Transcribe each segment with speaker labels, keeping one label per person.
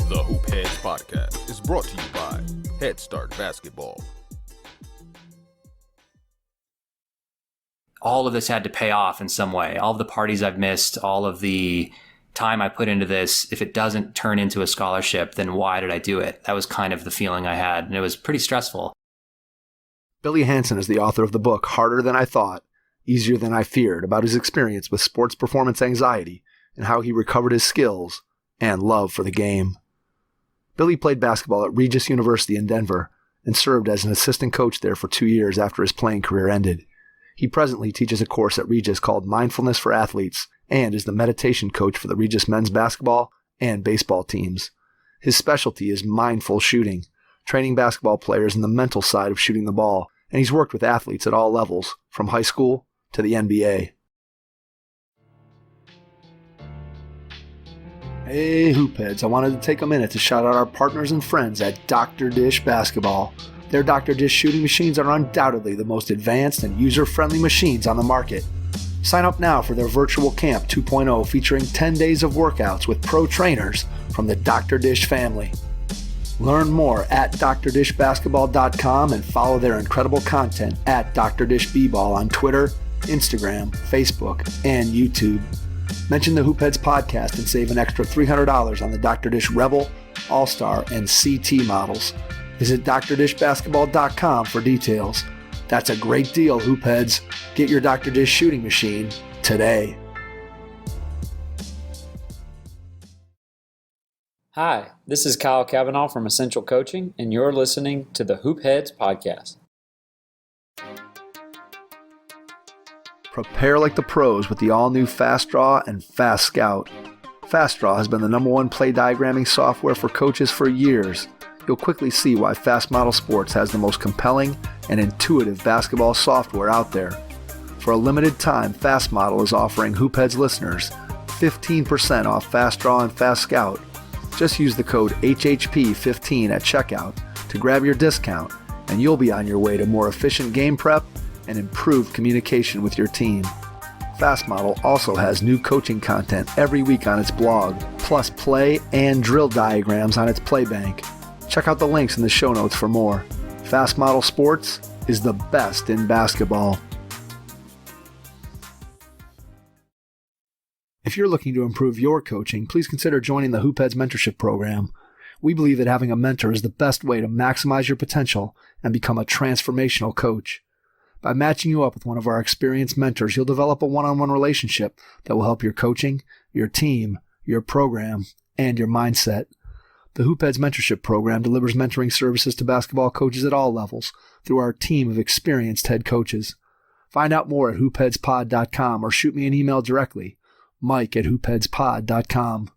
Speaker 1: The Hoop Heads Podcast is brought to you by Head Start Basketball.
Speaker 2: All of this had to pay off in some way. All of the parties I've missed, all of the time I put into this, if it doesn't turn into a scholarship, then why did I do it? That was kind of the feeling I had, and it was pretty stressful.
Speaker 3: Billy Hansen is the author of the book Harder Than I Thought, Easier Than I Feared, about his experience with sports performance anxiety and how he recovered his skills and love for the game. Billy played basketball at Regis University in Denver and served as an assistant coach there for 2 years after his playing career ended. He presently teaches a course at Regis called Mindfulness for Athletes and is the meditation coach for the Regis men's basketball and baseball teams. His specialty is mindful shooting, training basketball players in the mental side of shooting the ball, and he's worked with athletes at all levels, from high school to the NBA. Hey Hoopheads, I wanted to take a minute to shout out our partners and friends at Dr. Dish Basketball. Their Dr. Dish shooting machines are undoubtedly the most advanced and user-friendly machines on the market. Sign up now for their Virtual Camp 2.0 featuring 10 days of workouts with pro trainers from the Dr. Dish family. Learn more at drdishbasketball.com and follow their incredible content at Dr. Dish B-Ball on Twitter, Instagram, Facebook, and YouTube. Mention the Hoopheads podcast and save an extra $300 on the Dr. Dish Rebel, All-Star, and CT models. Visit drdishbasketball.com for details. That's a great deal, Hoopheads. Get your Dr. Dish shooting machine today.
Speaker 4: Hi, this is Kyle Cavanaugh from Essential Coaching, and you're listening to the Hoopheads Podcast.
Speaker 3: Prepare like the pros with the all-new Fast Draw and Fast Scout. Fast Draw has been the #1 play diagramming software for coaches for years. You'll quickly see why Fast Model Sports has the most compelling and intuitive basketball software out there. For a limited time, Fast Model is offering Hoopheads listeners 15% off Fast Draw and Fast Scout. Just use the code HHP15 at checkout to grab your discount, and you'll be on your way to more efficient game prep and improved communication with your team. Fast Model also has new coaching content every week on its blog, plus play and drill diagrams on its Playbank. Check out the links in the show notes for more. Fast Model Sports is the best in basketball. If you're looking to improve your coaching, please consider joining the Hoopheads Mentorship Program. We believe that having a mentor is the best way to maximize your potential and become a transformational coach. By matching you up with one of our experienced mentors, you'll develop a one-on-one relationship that will help your coaching, your team, your program, and your mindset. The Hoopheads Mentorship Program delivers mentoring services to basketball coaches at all levels through our team of experienced head coaches. Find out more at hoopheadspod.com or shoot me an email directly, mike@hoopheadspod.com.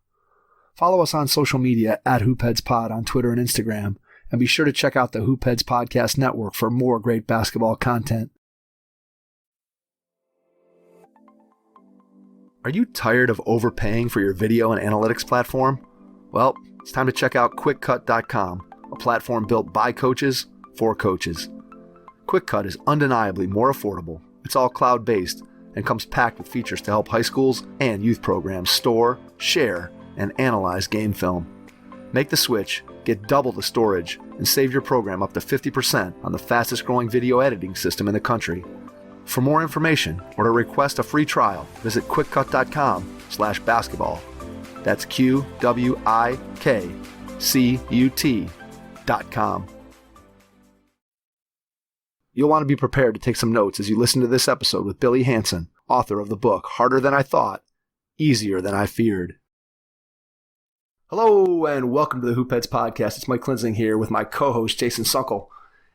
Speaker 3: Follow us on social media at hoopheadspod on Twitter and Instagram, and be sure to check out the Hoopheads Podcast Network for more great basketball content. Are you tired of overpaying for your video and analytics platform? Well, it's time to check out QuickCut.com, a platform built by coaches for coaches. QuickCut is undeniably more affordable. It's all cloud-based and comes packed with features to help high schools and youth programs store, share, and analyze game film. Make the switch, get double the storage, and save your program up to 50% on the fastest-growing video editing system in the country. For more information or to request a free trial, visit quickcut.com/basketball. That's QWIKCUT.com. You'll want to be prepared to take some notes as you listen to this episode with Billy Hansen, author of the book Harder Than I Thought, Easier Than I Feared. Hello and welcome to the Hoopheads Podcast. It's Mike Klinzing here with my co-host Jason Sunkel.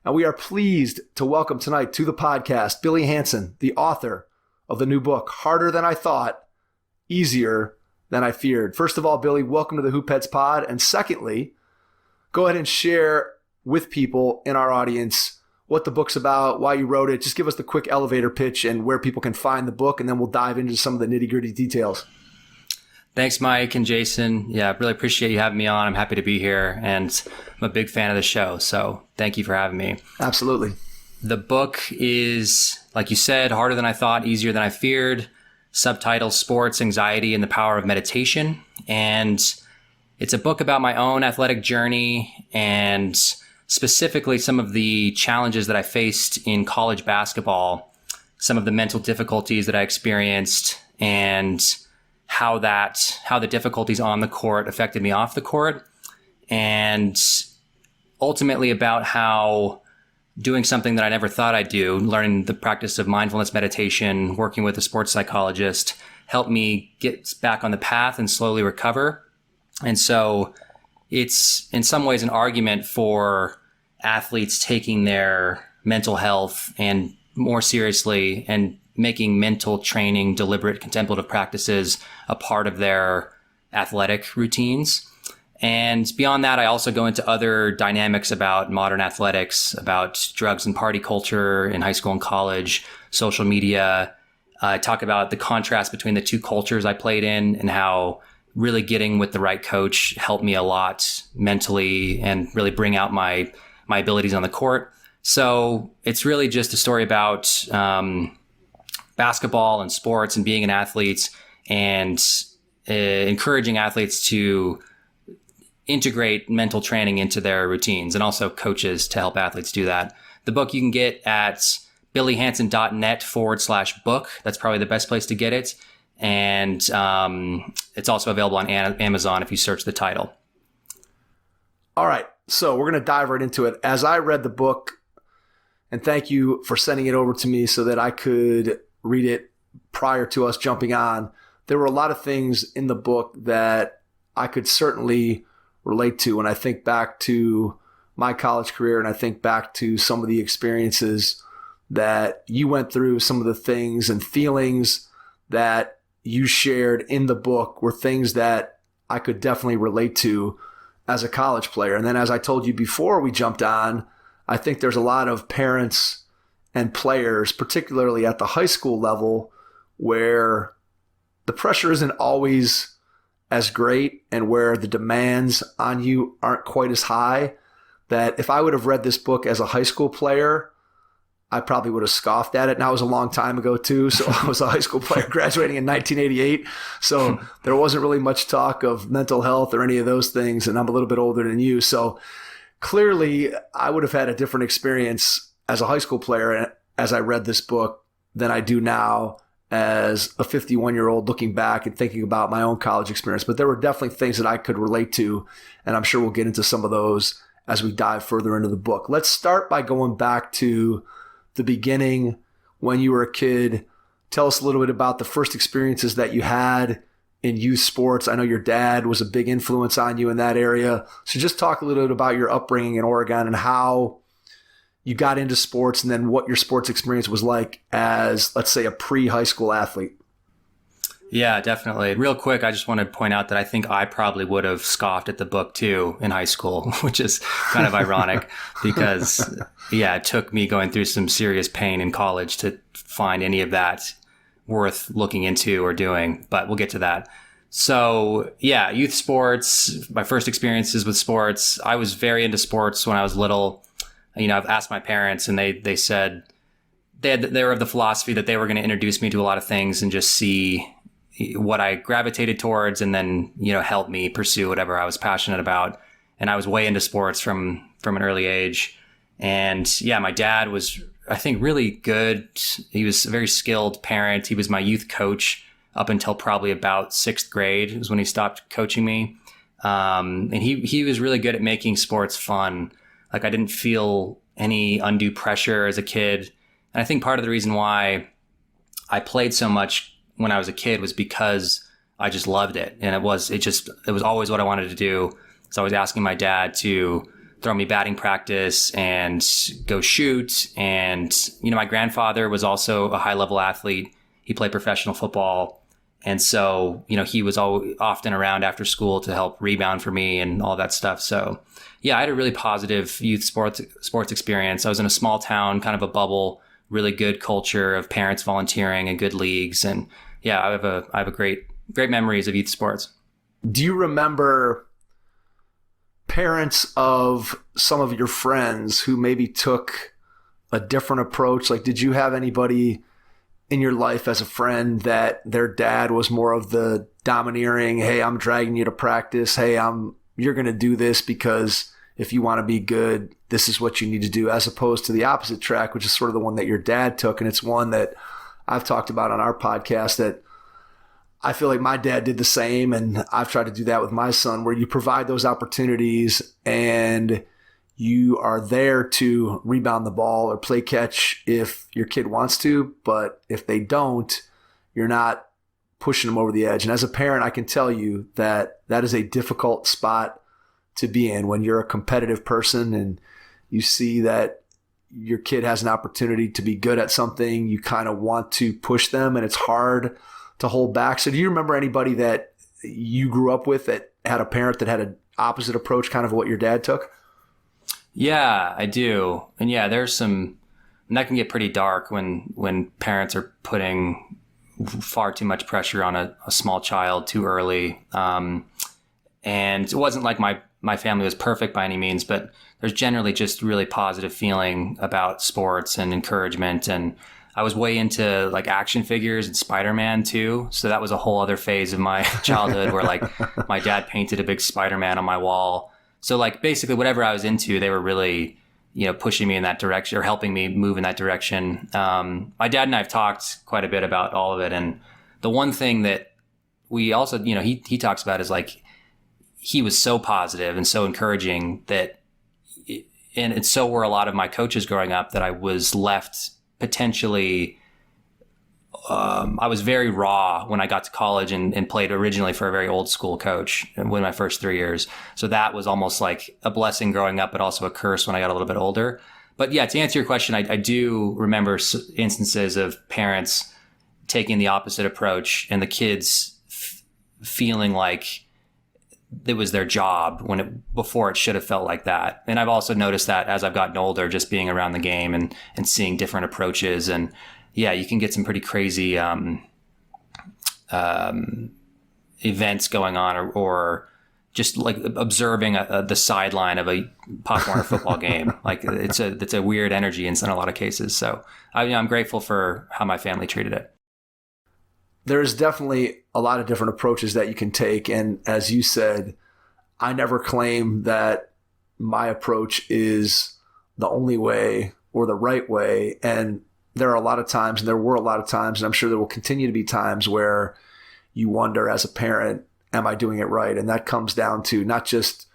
Speaker 3: And we are pleased to welcome tonight to the podcast Billy Hansen, the author of the new book Harder Than I Thought, Easier Than I Feared. First of all, Billy, welcome to the Hoopheads Pod. And secondly, go ahead and share with people in our audience what the book's about, why you wrote it. Just give us the quick elevator pitch and where people can find the book, and then we'll dive into some of the nitty-gritty details.
Speaker 2: Thanks, Mike and Jason. Yeah, really appreciate you having me on. I'm happy to be here, and I'm a big fan of the show. So thank you for having me.
Speaker 3: Absolutely.
Speaker 2: The book is, like you said, harder than I thought, easier than I feared. Subtitle: Sports, Anxiety, and the Power of Meditation. And it's a book about my own athletic journey and specifically some of the challenges that I faced in college basketball, some of the mental difficulties that I experienced, and how the difficulties on the court affected me off the court, and ultimately about how doing something that I never thought I'd do, learning the practice of mindfulness meditation, working with a sports psychologist, helped me get back on the path and slowly recover. And so it's in some ways an argument for athletes taking their mental health and more seriously and making mental training, deliberate contemplative practices a part of their athletic routines. And beyond that, I also go into other dynamics about modern athletics, about drugs and party culture in high school and college, social media. I talk about the contrast between the two cultures I played in and how really getting with the right coach helped me a lot mentally and really bring out my abilities on the court. So it's really just a story about basketball and sports and being an athlete and encouraging athletes to integrate mental training into their routines, and also coaches to help athletes do that. The book you can get at billyhansen.net/book. That's probably the best place to get it. And it's also available on Amazon if you search the title.
Speaker 3: All right. So we're going to dive right into it. As I read the book, and thank you for sending it over to me so that I could read it prior to us jumping on, there were a lot of things in the book that I could certainly relate to when I think back to my college career and I think back to some of the experiences that you went through, some of the things and feelings that you shared in the book were things that I could definitely relate to as a college player. And then as I told you before we jumped on, I think there's a lot of parents and players, particularly at the high school level, where the pressure isn't always as great and where the demands on you aren't quite as high, that if I would have read this book as a high school player, I probably would have scoffed at it. Now, it was a long time ago too. So I was a high school player graduating in 1988. So there wasn't really much talk of mental health or any of those things. And I'm a little bit older than you. So clearly I would have had a different experience as a high school player as I read this book than I do now as a 51-year-old looking back and thinking about my own college experience. But there were definitely things that I could relate to. And I'm sure we'll get into some of those as we dive further into the book. Let's start by going back to the beginning when you were a kid. Tell us a little bit about the first experiences that you had in youth sports. I know your dad was a big influence on you in that area. So just talk a little bit about your upbringing in Oregon and how you got into sports and then what your sports experience was like as, let's say, a pre-high school athlete.
Speaker 2: Yeah, definitely. Real quick, I just want to point out that I think I probably would have scoffed at the book too in high school, which is kind of ironic because, yeah, it took me going through some serious pain in college to find any of that worth looking into or doing, but we'll get to that. So, yeah, youth sports, my first experiences with sports. I was very into sports when I was little. You know, I've asked my parents and they said they were of the philosophy that they were going to introduce me to a lot of things and just see what I gravitated towards and then, you know, help me pursue whatever I was passionate about. And I was way into sports from an early age. And yeah, my dad was, I think, really good. He was a very skilled parent. He was my youth coach up until probably about 6th grade was when he stopped coaching me. And he was really good at making sports fun. Like, I didn't feel any undue pressure as a kid. And I think part of the reason why I played so much when I was a kid was because I just loved it. And it was always what I wanted to do. So I was asking my dad to throw me batting practice and go shoot. And, you know, my grandfather was also a high level athlete. He played professional football. And so, you know, he was often around after school to help rebound for me and all that stuff. So yeah, I had a really positive youth sports experience. I was in a small town, kind of a bubble, really good culture of parents volunteering and good leagues. And yeah, I have a great great memories of youth sports.
Speaker 3: Do you remember parents of some of your friends who maybe took a different approach? Like, did you have anybody in your life as a friend that their dad was more of the domineering, hey, I'm dragging you to practice. Hey, you're going to do this because if you want to be good, this is what you need to do, as opposed to the opposite track, which is sort of the one that your dad took. And it's one that I've talked about on our podcast that I feel like my dad did the same, and I've tried to do that with my son, where you provide those opportunities and you are there to rebound the ball or play catch if your kid wants to, but if they don't, you're not pushing them over the edge. And as a parent, I can tell you that that is a difficult spot to be in when you're a competitive person and you see that your kid has an opportunity to be good at something. You kind of want to push them, and it's hard to hold back. So do you remember anybody that you grew up with that had a parent that had an opposite approach, kind of what your dad took?
Speaker 2: Yeah, I do. And yeah, and that can get pretty dark when parents are putting far too much pressure on a small child too early. And it wasn't like my family was perfect by any means, but there's generally just really positive feeling about sports and encouragement. And I was way into like action figures and Spider-Man too. So that was a whole other phase of my childhood where like my dad painted a big Spider-Man on my wall. So like basically whatever I was into, they were really, pushing me in that direction or helping me move in that direction. My dad and I have talked quite a bit about all of it. And the one thing that we also, he talks about is like, he was so positive and so encouraging and so were a lot of my coaches growing up, that I was left potentially, I was very raw when I got to college and played originally for a very old school coach in my first 3 years. So that was almost like a blessing growing up, but also a curse when I got a little bit older. But yeah, to answer your question, I do remember instances of parents taking the opposite approach and the kids feeling like it was their job before it should have felt like that. And I've also noticed that as I've gotten older, just being around the game and seeing different approaches. And yeah, you can get some pretty crazy events going on, or just like observing the sideline of a Pop Warner football game. Like it's a weird energy in a lot of cases. So I'm grateful for how my family treated it.
Speaker 3: There's definitely a lot of different approaches that you can take. And as you said, I never claim that my approach is the only way or the right way. And there are a lot of times, and there were a lot of times, and I'm sure there will continue to be times where you wonder as a parent, am I doing it right? And that comes down to not just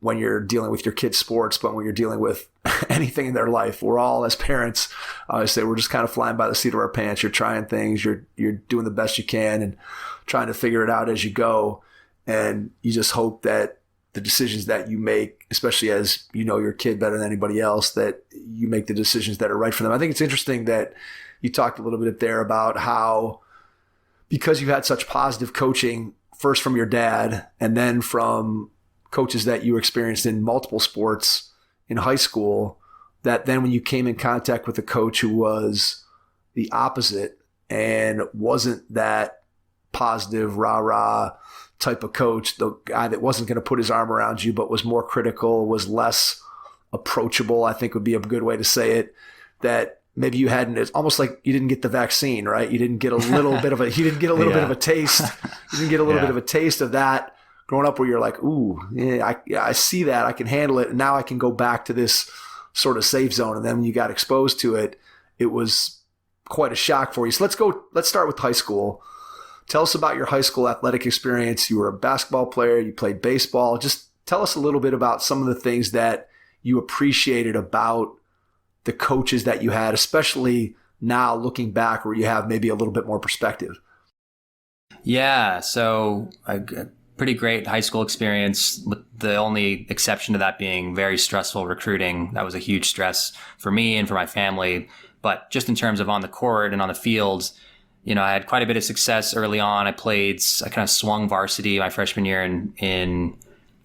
Speaker 3: when you're dealing with your kids' sports, but when you're dealing with anything in their life. We're all, as parents, I say, we're just kind of flying by the seat of our pants. You're trying things, you're doing the best you can and trying to figure it out as you go. And you just hope that the decisions that you make, especially as you know your kid better than anybody else, that you make the decisions that are right for them. I think it's interesting that you talked a little bit there about how, because you had such positive coaching, first from your dad and then from coaches that you experienced in multiple sports in high school, that then when you came in contact with a coach who was the opposite and wasn't that positive, rah-rah type of coach, the guy that wasn't going to put his arm around you but was more critical, was less approachable, I think would be a good way to say it, that maybe you hadn't, it's almost like you didn't get the vaccine, right? You didn't get a little bit of a, you didn't get a little bit of a taste. You didn't get a little bit of a taste of that growing up, where you're like, ooh, yeah, I see that, I can handle it. And now I can go back to this sort of safe zone. And then when you got exposed to it, it was quite a shock for you. So let's start with high school. Tell us about your high school athletic experience. You were a basketball player, you played baseball. Just tell us a little bit about some of the things that you appreciated about the coaches that you had, especially now looking back where you have maybe a little bit more perspective.
Speaker 2: Yeah, so a pretty great high school experience, with the only exception to that being very stressful recruiting. That was a huge stress for me and for my family. But just in terms of on the court and on the field, I had quite a bit of success early on. I kind of swung varsity my freshman year in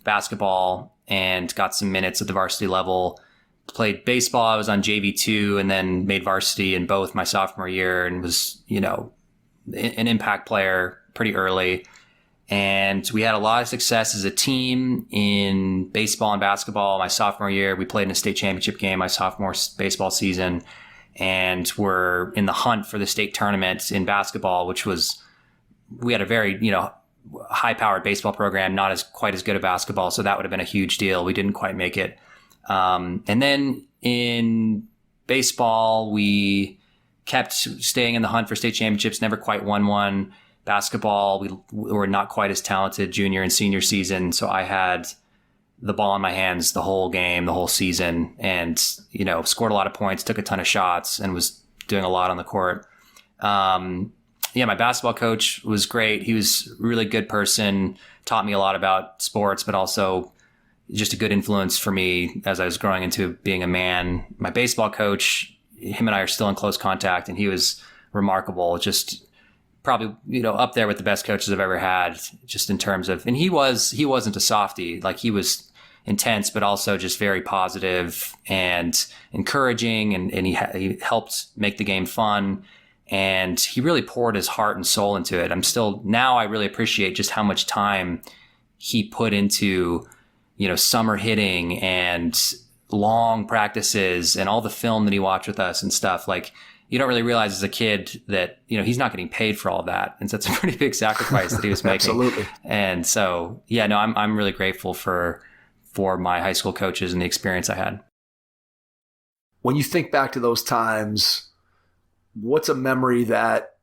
Speaker 2: basketball and got some minutes at the varsity level. Played baseball. I was on JV2 and then made varsity in both my sophomore year and was, an impact player pretty early. And we had a lot of success as a team in baseball and basketball. My sophomore year, we played in a state championship game my sophomore baseball season, and we're in the hunt for the state tournament in basketball, we had a very, high-powered baseball program, not as quite as good at basketball, so that would have been a huge deal. We didn't quite make it. And then in baseball, we kept staying in the hunt for state championships, never quite won one. Basketball, we were not quite as talented junior and senior season, so I had the ball in my hands the whole game, the whole season, and scored a lot of points, took a ton of shots, and was doing a lot on the court. My basketball coach was great. He was a really good person, taught me a lot about sports, but also just a good influence for me as I was growing into being a man. My baseball coach, him and I are still in close contact, and he was remarkable, just probably, up there with the best coaches I've ever had, just in terms of, and he wasn't a softie. Like, he was intense, but also just very positive and encouraging. And he helped make the game fun. And he really poured his heart and soul into it. I really appreciate just how much time he put into, summer hitting and long practices and all the film that he watched with us and stuff. Like, you don't really realize as a kid that, he's not getting paid for all of that. And so it's a pretty big sacrifice that he was making.
Speaker 3: Absolutely.
Speaker 2: And so, I'm really grateful for my high school coaches and the experience I had.
Speaker 3: When you think back to those times, what's a memory that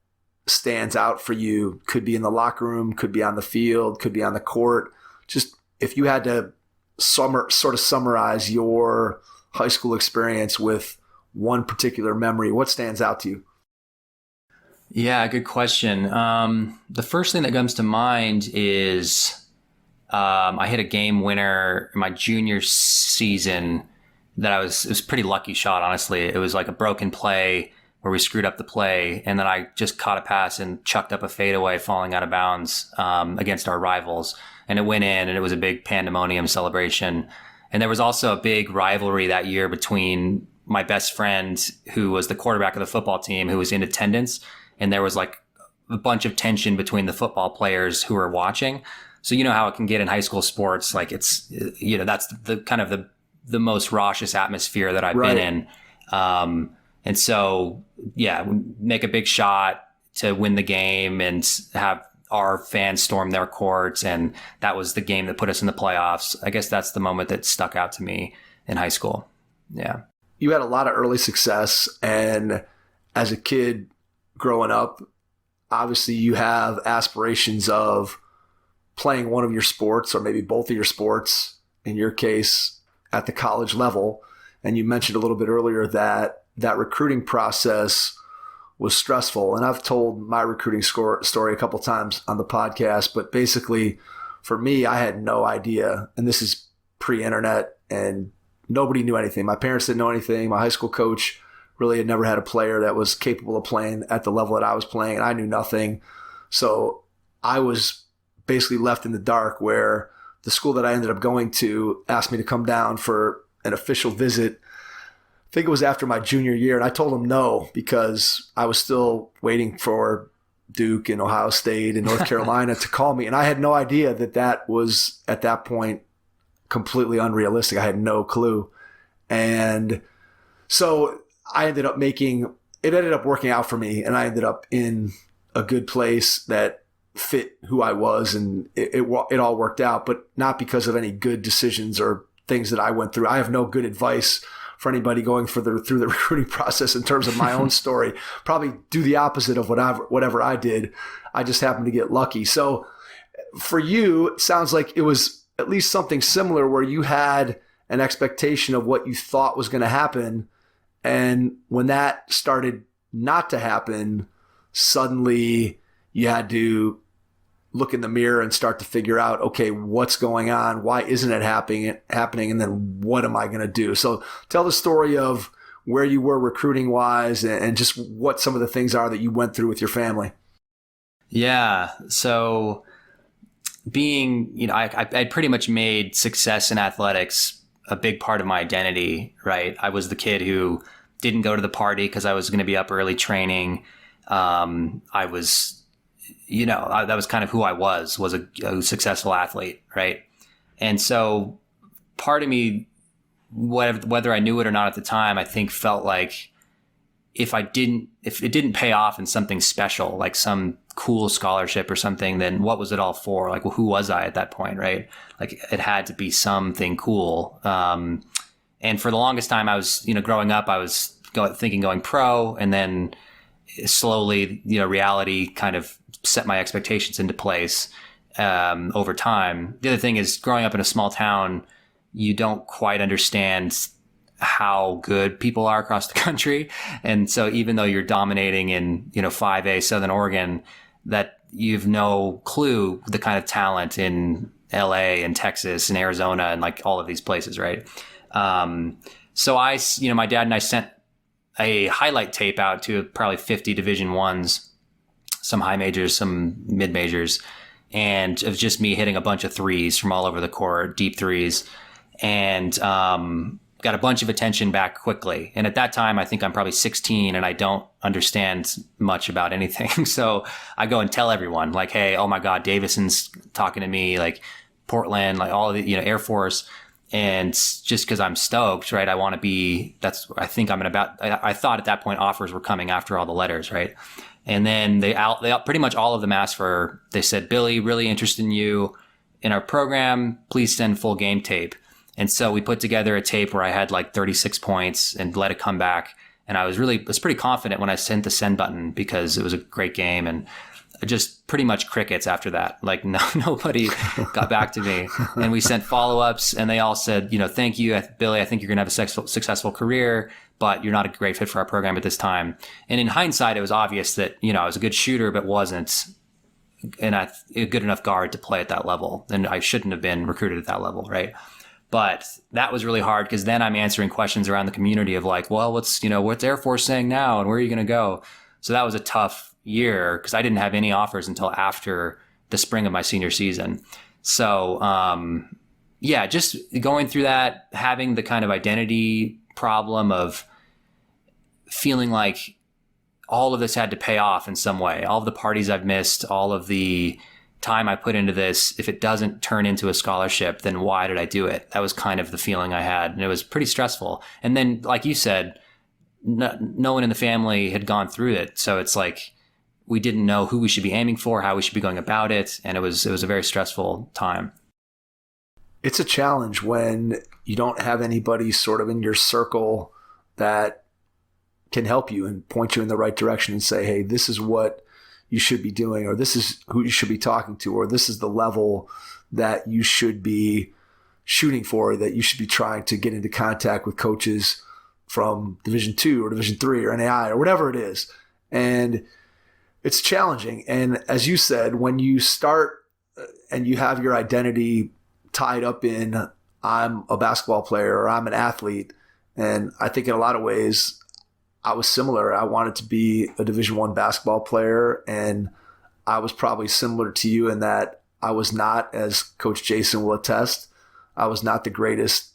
Speaker 3: stands out for you? Could be in the locker room, could be on the field, could be on the court. Just if you had to sort of summarize your high school experience with one particular memory, what stands out to you?
Speaker 2: Yeah, good question. The first thing that comes to mind is I hit a game winner in my junior season that it was a pretty lucky shot, honestly. It was like a broken play where we screwed up the play, and then I just caught a pass and chucked up a fadeaway falling out of bounds against our rivals. And it went in, and it was a big pandemonium celebration. And there was also a big rivalry that year between my best friend, who was the quarterback of the football team, who was in attendance. And there was like a bunch of tension between the football players who were watching. So you know how it can get in high school sports. Like, it's, that's the kind of the most raucous atmosphere that I've been in. And so, make a big shot to win the game and have our fans storm their courts. And that was the game that put us in the playoffs. I guess that's the moment that stuck out to me in high school. Yeah.
Speaker 3: You had a lot of early success. And as a kid growing up, obviously you have aspirations of playing one of your sports, or maybe both of your sports, in your case, at the college level. And you mentioned a little bit earlier that recruiting process was stressful. And I've told my recruiting story a couple times on the podcast, but basically for me, I had no idea. And this is pre-internet, and nobody knew anything. My parents didn't know anything. My high school coach really had never had a player that was capable of playing at the level that I was playing, and I knew nothing. So I was basically left in the dark, where the school that I ended up going to asked me to come down for an official visit. I think it was after my junior year, and I told them no, because I was still waiting for Duke and Ohio State and North Carolina to call me. And I had no idea that was, at that point, completely unrealistic. I had no clue. And so I ended up working out for me, and I ended up in a good place that fit who I was, and it all worked out, but not because of any good decisions or things that I went through. I have no good advice for anybody going through the recruiting process in terms of my own story. Probably do the opposite of whatever I did. I just happened to get lucky. So for you, it sounds like it was at least something similar, where you had an expectation of what you thought was going to happen. And when that started not to happen, suddenly you had to look in the mirror and start to figure out, okay, what's going on? Why isn't it happening? And then what am I going to do? So tell the story of where you were recruiting wise, and just what some of the things are that you went through with your family.
Speaker 2: Yeah. So I pretty much made success in athletics a big part of my identity, right? I was the kid who didn't go to the party because I was going to be up early training. I was that was kind of who I was a successful athlete. Right. And so part of me, whether I knew it or not at the time, I think felt like if it didn't pay off in something special, like some cool scholarship or something, then what was it all for? Like, well, who was I at that point? Right. Like it had to be something cool. And for the longest time I was, growing up, I was going pro, and then slowly, reality kind of set my expectations into place, over time. The other thing is, growing up in a small town, you don't quite understand how good people are across the country. And so even though you're dominating in, 5A Southern Oregon, that you've no clue the kind of talent in LA and Texas and Arizona and like all of these places. Right. So my dad and I sent a highlight tape out to probably 50 Division I's, some high majors, some mid majors. And it was just me hitting a bunch of threes from all over the court, deep threes. And, got a bunch of attention back quickly. And at that time, I think I'm probably 16 and I don't understand much about anything. So I go and tell everyone like, hey, oh my God, Davison's talking to me, like Portland, like all of the, Air Force. And just because I'm stoked, right? I want to be, I thought at that point offers were coming after all the letters, right? And then they pretty much all of them they said, Billy, really interested in you in our program, please send full game tape. And so we put together a tape where I had like 36 points and led a comeback. And I was pretty confident when I sent the send button because it was a great game, and just pretty much crickets after that. Like nobody got back to me. And we sent follow-ups and they all said, thank you, Billy. I think you're going to have a successful career, but you're not a great fit for our program at this time. And in hindsight, it was obvious that, I was a good shooter, but wasn't a good enough guard to play at that level. And I shouldn't have been recruited at that level. Right. But that was really hard because then I'm answering questions around the community of like, well, what's Air Force saying now and where are you going to go? So that was a tough year because I didn't have any offers until after the spring of my senior season. So, just going through that, having the kind of identity problem of feeling like all of this had to pay off in some way. All of the parties I've missed, all of the time I put into this, if it doesn't turn into a scholarship, then why did I do it? That was kind of the feeling I had. And it was pretty stressful. And then, like you said, no one in the family had gone through it. So it's like, we didn't know who we should be aiming for, how we should be going about it. And it was a very stressful time.
Speaker 3: It's a challenge when you don't have anybody sort of in your circle that can help you and point you in the right direction and say, hey, this is what you should be doing, or this is who you should be talking to, or this is the level that you should be shooting for, that you should be trying to get into contact with coaches from Division II or Division III or NAI or whatever it is. And it's challenging. And as you said, when you start and you have your identity tied up in I'm a basketball player or I'm an athlete, and I think in a lot of ways I was similar. I wanted to be a Division I basketball player, and I was probably similar to you in that I was not, as Coach Jason will attest, I was not the greatest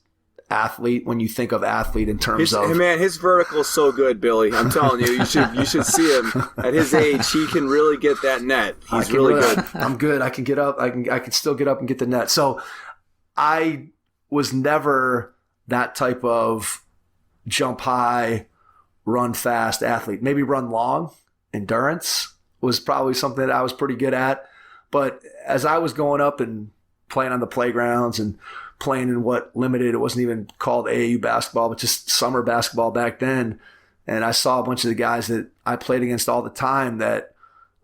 Speaker 3: athlete when you think of athlete in terms of...
Speaker 5: Man, his vertical is so good, Billy. I'm telling you, you should see him. At his age, he can really get that net. He's really good.
Speaker 3: I'm good. I can get up. I can still get up and get the net. So I was never that type of jump high, run fast athlete. Maybe run long. Endurance was probably something that I was pretty good at. But as I was going up and playing on the playgrounds and playing in what limited, it wasn't even called AAU basketball, but just summer basketball back then. And I saw a bunch of the guys that I played against all the time that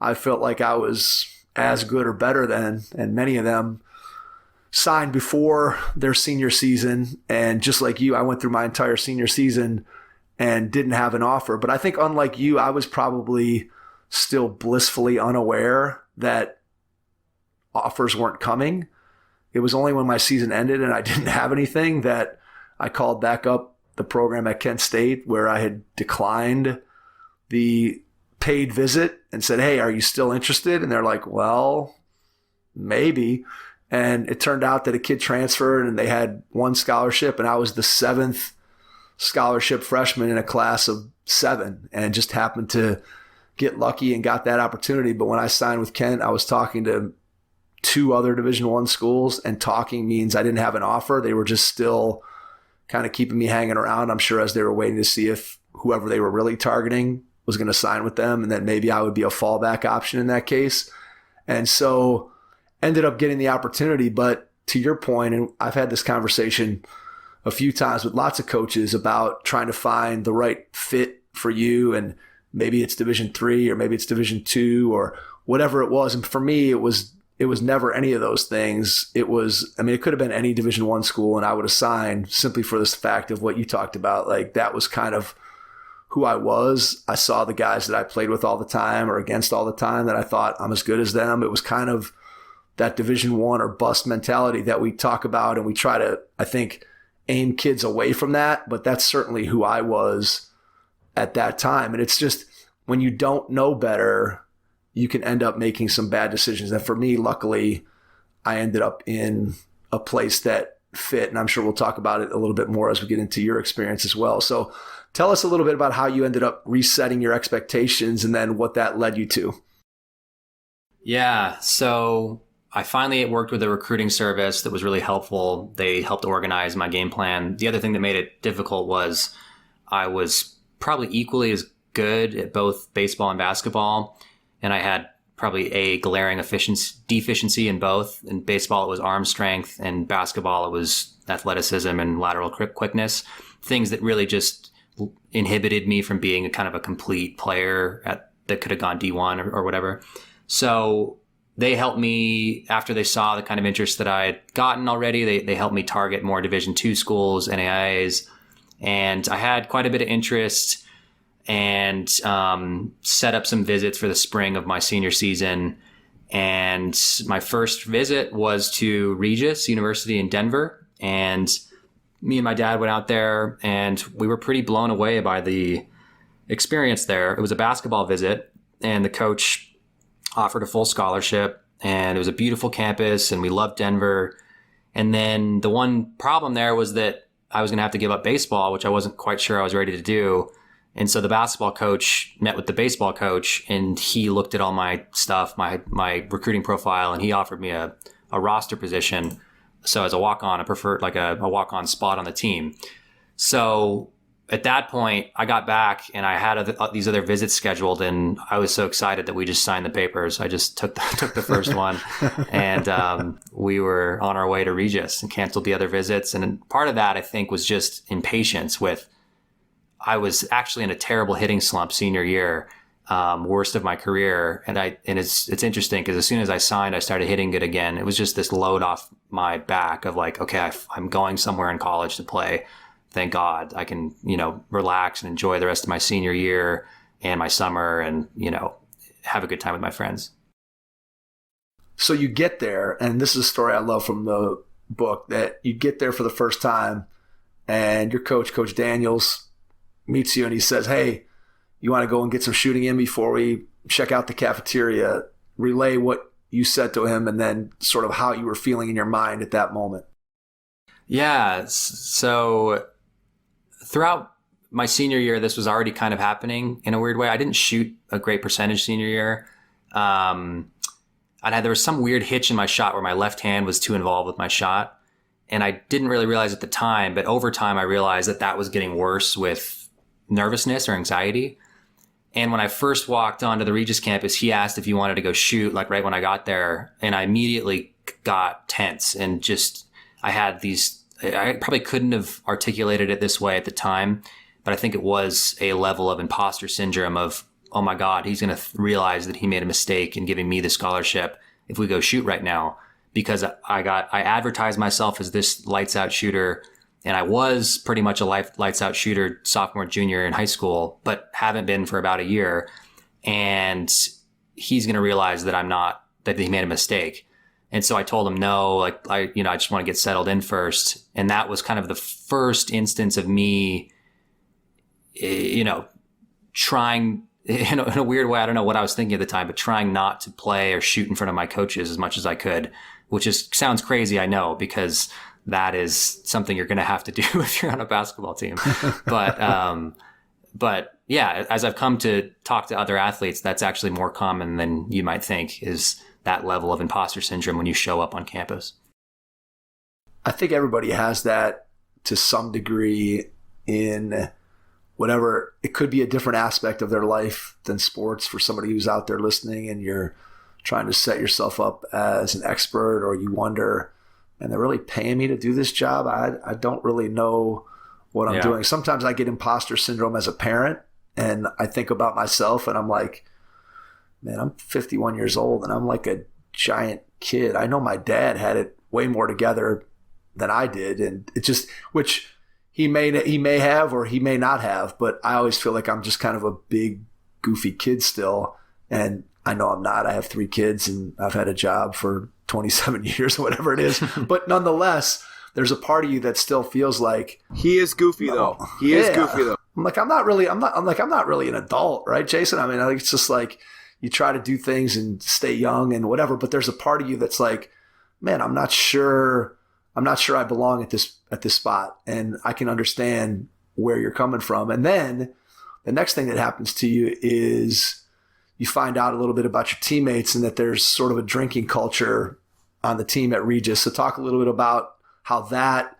Speaker 3: I felt like I was as good or better than. And many of them signed before their senior season. And just like you, I went through my entire senior season and didn't have an offer. But I think unlike you, I was probably still blissfully unaware that offers weren't coming. It was only when my season ended and I didn't have anything that I called back up the program at Kent State, where I had declined the paid visit and said, hey, are you still interested? And they're like, well, maybe. And it turned out that a kid transferred and they had one scholarship, and I was the seventh scholarship freshman in a class of 7, and just happened to get lucky and got that opportunity. But when I signed with Kent, I was talking to 2 other Division I schools, and talking means I didn't have an offer. They were just still kind of keeping me hanging around, I'm sure, as they were waiting to see if whoever they were really targeting was going to sign with them, and then maybe I would be a fallback option in that case. And so ended up getting the opportunity. But to your point, and I've had this conversation a few times with lots of coaches about trying to find the right fit for you, and maybe it's Division III or maybe it's Division II or whatever it was. And for me, it was never any of those things. It could have been any Division I school and I would have signed, simply for this fact of what you talked about. Like, that was kind of who I was. I saw the guys that I played with all the time or against all the time that I thought I'm as good as them. It was kind of that Division I or bust mentality that we talk about, and we try to, I think, aim kids away from that. But that's certainly who I was at that time. And it's just, when you don't know better, you can end up making some bad decisions. And for me, luckily, I ended up in a place that fit. And I'm sure we'll talk about it a little bit more as we get into your experience as well. So tell us a little bit about how you ended up resetting your expectations and then what that led you to.
Speaker 2: Yeah. So I finally worked with a recruiting service that was really helpful. They helped organize my game plan. The other thing that made it difficult was I was probably equally as good at both baseball and basketball. And I had probably a glaring deficiency in both. In baseball, it was arm strength, and basketball, it was athleticism and lateral quickness, things that really just inhibited me from being a kind of a complete player that could have gone D1 or whatever. So they helped me, after they saw the kind of interest that I had gotten already, they helped me target more Division II schools, NAIAs, and I had quite a bit of interest, and set up some visits for the spring of my senior season. And my first visit was to Regis University in Denver. And me and my dad went out there, and we were pretty blown away by the experience there. It was a basketball visit, and the coach offered a full scholarship, and it was a beautiful campus, and we loved Denver. And then the one problem there was that I was going to have to give up baseball, which I wasn't quite sure I was ready to do. And so the basketball coach met with the baseball coach, and he looked at all my stuff, my recruiting profile, and he offered me a roster position. So as a walk-on, I preferred like a walk-on spot on the team. So at that point, I got back, and I had these other visits scheduled, and I was so excited that we just signed the papers. I just took the first one, and we were on our way to Regis and canceled the other visits. And part of that, I think, was just impatience with, I was actually in a terrible hitting slump senior year, worst of my career. And it's interesting because as soon as I signed, I started hitting good again. It was just this load off my back of like, okay, I'm going somewhere in college to play. Thank God I can, relax and enjoy the rest of my senior year and my summer and, have a good time with my friends.
Speaker 3: So you get there, and this is a story I love from the book, that you get there for the first time, and your Coach Daniels, meets you, and he says, hey, you want to go and get some shooting in before we check out the cafeteria? Relay what you said to him, and then sort of how you were feeling in your mind at that moment. Yeah.
Speaker 2: So throughout my senior year, this was already kind of happening in a weird way. I didn't shoot a great percentage senior year. There was some weird hitch in my shot where my left hand was too involved with my shot. And I didn't really realize at the time, but over time I realized that was getting worse with nervousness or anxiety. And when I first walked onto the Regis campus, he asked if you wanted to go shoot, like right when I got there. And I immediately got tense and just, I probably couldn't have articulated it this way at the time, but I think it was a level of imposter syndrome of, oh my God, he's going to realize that he made a mistake in giving me the scholarship if we go shoot right now. Because I advertised myself as this lights out shooter, and I was pretty much a lights out shooter sophomore, junior in high school, but haven't been for about a year. And he's going to realize that that he made a mistake. And so I told him, no, I just want to get settled in first. And that was kind of the first instance of me, trying in a weird way. I don't know what I was thinking at the time, but trying not to play or shoot in front of my coaches as much as I could, which sounds crazy. I know, because that is something you're going to have to do if you're on a basketball team. But yeah, as I've come to talk to other athletes, that's actually more common than you might think, is that level of imposter syndrome when you show up on campus.
Speaker 3: I think everybody has that to some degree in whatever, it could be a different aspect of their life than sports for somebody who's out there listening and you're trying to set yourself up as an expert, or you wonder, and they're really paying me to do this job. I don't really know what I'm doing. Sometimes I get imposter syndrome as a parent, and I think about myself and I'm like, man, I'm 51 years old and I'm like a giant kid. I know my dad had it way more together than I did. And it just, which he may have, or he may not have, but I always feel like I'm just kind of a big goofy kid still. And I know I'm not. I have 3 kids and I've had a job for 27 years or whatever it is. But nonetheless, there's a part of you that still feels like
Speaker 5: he is goofy though. He is goofy though.
Speaker 3: I'm not really an adult, right, Jason? I mean, I think it's just like you try to do things and stay young and whatever, but there's a part of you that's like, man, I'm not sure I belong at this spot. And I can understand where you're coming from. And then the next thing that happens to you is you find out a little bit about your teammates and that there's sort of a drinking culture on the team at Regis. So talk a little bit about how that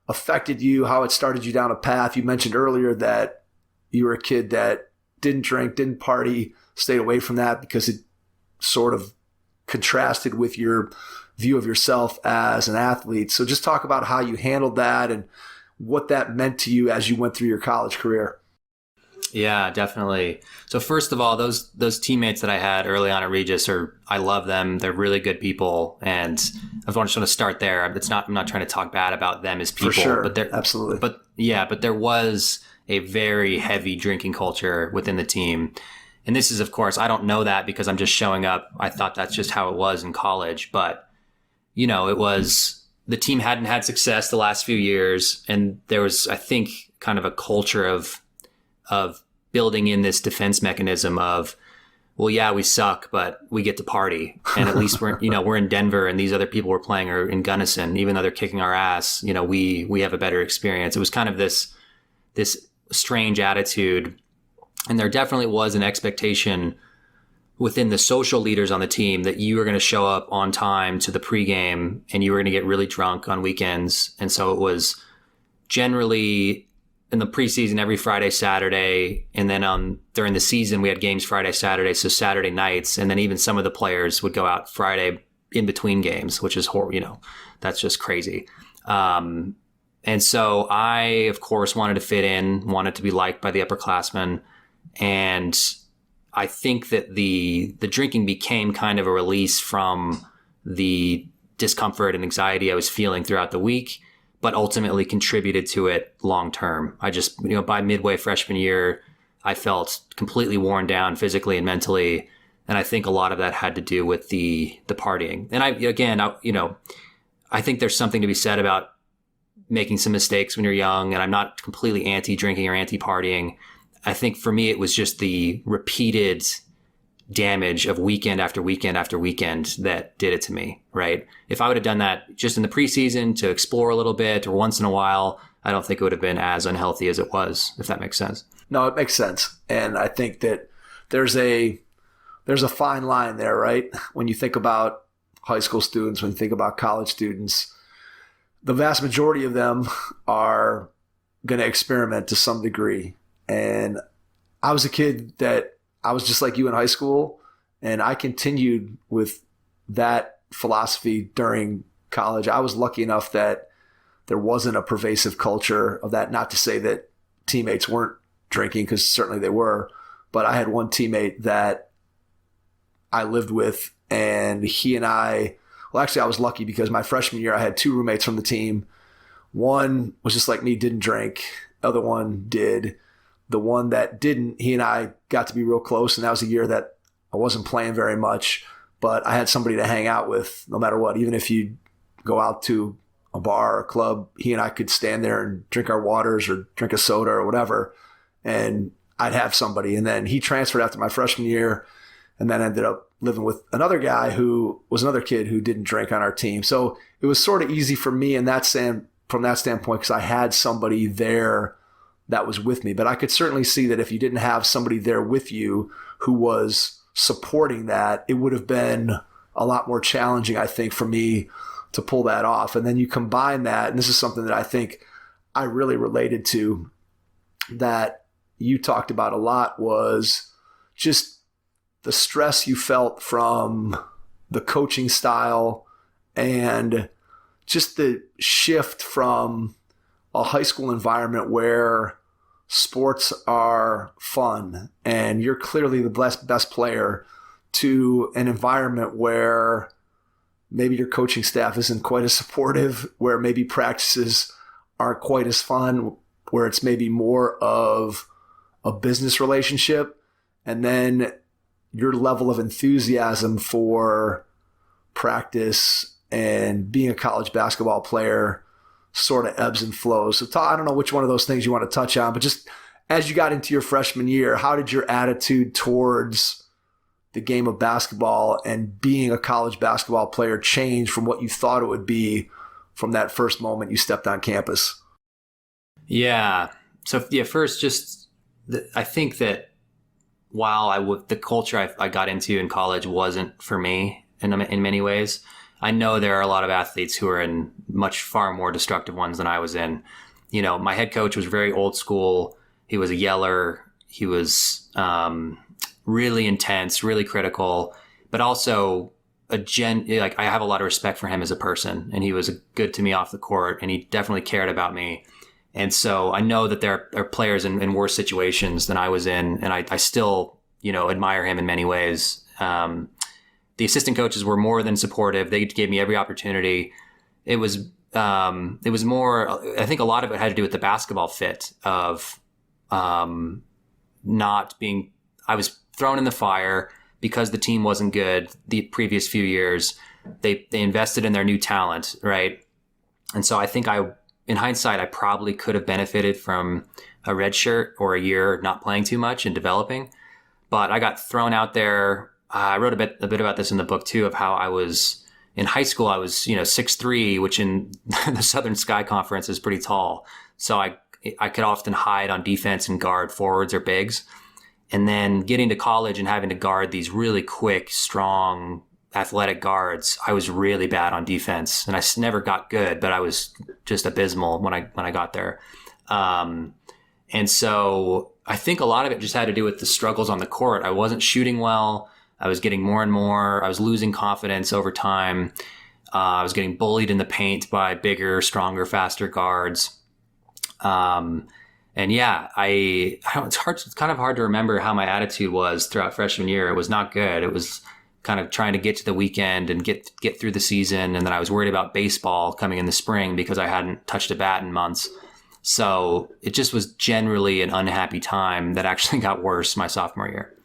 Speaker 3: affected you, how it started you down a path. You mentioned earlier that you were a kid that didn't drink, didn't party, stayed away from that because it sort of contrasted with your view of yourself as an athlete. So just talk about how you handled that and what that meant to you as you went through your college career.
Speaker 2: Yeah, definitely. So first of all, those teammates that I had early on at Regis I love them. They're really good people. And I just want to start there. I'm not trying to talk bad about them as people,
Speaker 3: for sure.
Speaker 2: But
Speaker 3: absolutely.
Speaker 2: But there was a very heavy drinking culture within the team. And this is, of course, I don't know that because I'm just showing up. I thought that's just how it was in college, but it was, the team hadn't had success the last few years. And there was, I think, kind of a culture of building in this defense mechanism of, well, yeah, we suck, but we get to party. And at least we're in Denver and these other people we're playing are in Gunnison, even though they're kicking our ass, we have a better experience. It was kind of this strange attitude. And there definitely was an expectation within the social leaders on the team that you were going to show up on time to the pregame and you were going to get really drunk on weekends. And so it was generally in the preseason every Friday, Saturday, and then during the season we had games Friday, Saturday, so Saturday nights, and then even some of the players would go out Friday in between games, which is that's just crazy. And so I, of course, wanted to fit in, wanted to be liked by the upperclassmen, and I think that the drinking became kind of a release from the discomfort and anxiety I was feeling throughout the week, but ultimately contributed to it long term. I just, by midway freshman year, I felt completely worn down physically and mentally. And I think a lot of that had to do with the partying. And I think there's something to be said about making some mistakes when you're young. And I'm not completely anti-drinking or anti-partying. I think for me, it was just the repeated damage of weekend after weekend after weekend that did it to me, right? If I would have done that just in the preseason to explore a little bit or once in a while, I don't think it would have been as unhealthy as it was, if that makes sense.
Speaker 3: No, it makes sense. And I think that there's a fine line there, right? When you think about high school students, when you think about college students, the vast majority of them are going to experiment to some degree. And I was a kid that I was just like you in high school, and I continued with that philosophy during college. I was lucky enough that there wasn't a pervasive culture of that, not to say that teammates weren't drinking, because certainly they were, but I had one teammate that I lived with, and he and I was lucky because my freshman year I had 2 roommates from the team. One was just like me, didn't drink. The other one did. The one that didn't, he and I got to be real close, and that was a year that I wasn't playing very much, but I had somebody to hang out with no matter what. Even if you go out to a bar or a club, he and I could stand there and drink our waters or drink a soda or whatever, and I'd have somebody. And then he transferred after my freshman year and then ended up living with another guy who was another kid who didn't drink on our team. So it was sort of easy for me from that standpoint because I had somebody there that was with me. But I could certainly see that if you didn't have somebody there with you who was supporting that, it would have been a lot more challenging, I think, for me to pull that off. And then you combine that, and this is something that I think I really related to, that you talked about a lot, was just the stress you felt from the coaching style and just the shift from a high school environment where sports are fun and you're clearly the best player, to an environment where maybe your coaching staff isn't quite as supportive, where maybe practices aren't quite as fun, where it's maybe more of a business relationship. And then your level of enthusiasm for practice and being a college basketball player sort of ebbs and flows. So I don't know which one of those things you want to touch on, but just as you got into your freshman year, how did your attitude towards the game of basketball and being a college basketball player change from what you thought it would be from that first moment you stepped on campus?
Speaker 2: Yeah. So first, I think that while the culture I got into in college wasn't for me in many ways, I know there are a lot of athletes who are in much far more destructive ones than I was in. You know, my head coach was very old school. He was a yeller. He was really intense, really critical, but also I have a lot of respect for him as a person, and he was good to me off the court, and he definitely cared about me. And so I know that there are players in worse situations than I was in, and I still, admire him in many ways. The assistant coaches were more than supportive. They gave me every opportunity. It was more, I think a lot of it had to do with the basketball fit of not being, I was thrown in the fire because the team wasn't good the previous few years. They invested in their new talent, right? And so I think in hindsight, I probably could have benefited from a red shirt or a year not playing too much and developing. But I got thrown out there. I wrote a bit about this in the book too, of how I was in high school. I was 6'3", which in the Southern Sky Conference is pretty tall. So I could often hide on defense and guard forwards or bigs. And then getting to college and having to guard these really quick, strong, athletic guards, I was really bad on defense, and I never got good, but I was just abysmal when I got there. And so I think a lot of it just had to do with the struggles on the court. I wasn't shooting well. I was getting more and more. I was losing confidence over time. I was getting bullied in the paint by bigger, stronger, faster guards. And yeah, it's kind of hard to remember how my attitude was throughout freshman year. It was not good. It was kind of trying to get to the weekend and get through the season. And then I was worried about baseball coming in the spring because I hadn't touched a bat in months. So it just was generally an unhappy time that actually got worse my sophomore year.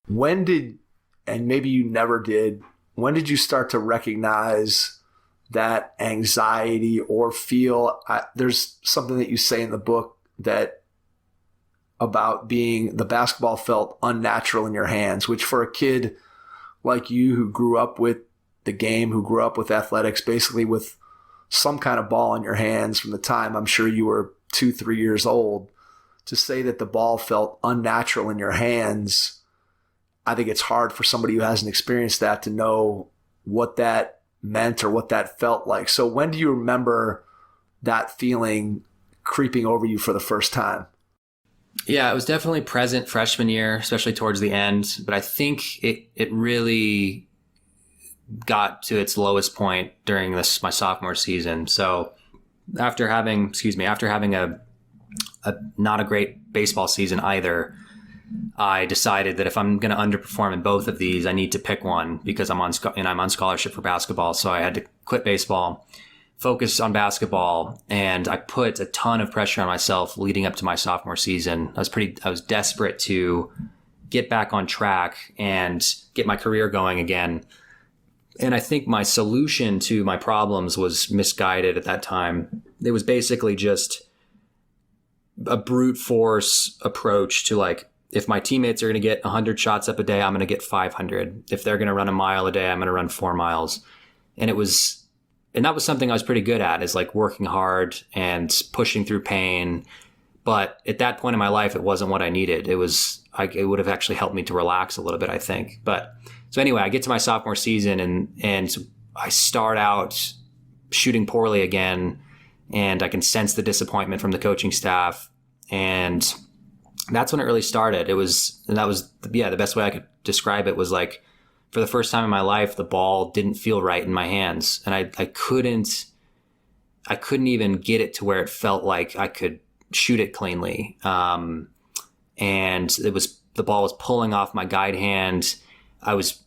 Speaker 3: When did you start to recognize that anxiety or feel, there's something that you say in the book that about being the basketball felt unnatural in your hands, which for a kid like you who grew up with the game, who grew up with athletics, basically with some kind of ball in your hands from the time I'm sure you were 2-3 years old, to say that the ball felt unnatural in your hands, I think it's hard for somebody who hasn't experienced that to know what that meant or what that felt like. So when do you remember that feeling creeping over you for the first time?
Speaker 2: Yeah, it was definitely present freshman year, especially towards the end. But I think it really got to its lowest point during my sophomore season. So after having a not a great baseball season either, I decided that if I'm going to underperform in both of these, I need to pick one because I'm on scholarship for basketball. So I had to quit baseball, focus on basketball, and I put a ton of pressure on myself leading up to my sophomore season. I was desperate to get back on track and get my career going again. And I think my solution to my problems was misguided at that time. It was basically just a brute force approach to if my teammates are going to get 100 shots up a day, I'm going to get 500. If they're going to run a mile a day, I'm going to run 4 miles. And that was something I was pretty good at, is working hard and pushing through pain But at that point in my life, it wasn't what I needed. It would have actually helped me to relax a little bit, I think. But so anyway, I get to my sophomore season and so I start out shooting poorly again, and I can sense the disappointment from the coaching staff. And that's when it really started. That was the best way I could describe it was like, for the first time in my life, the ball didn't feel right in my hands. And I couldn't even get it to where it felt like I could shoot it cleanly. And the ball was pulling off my guide hand. I was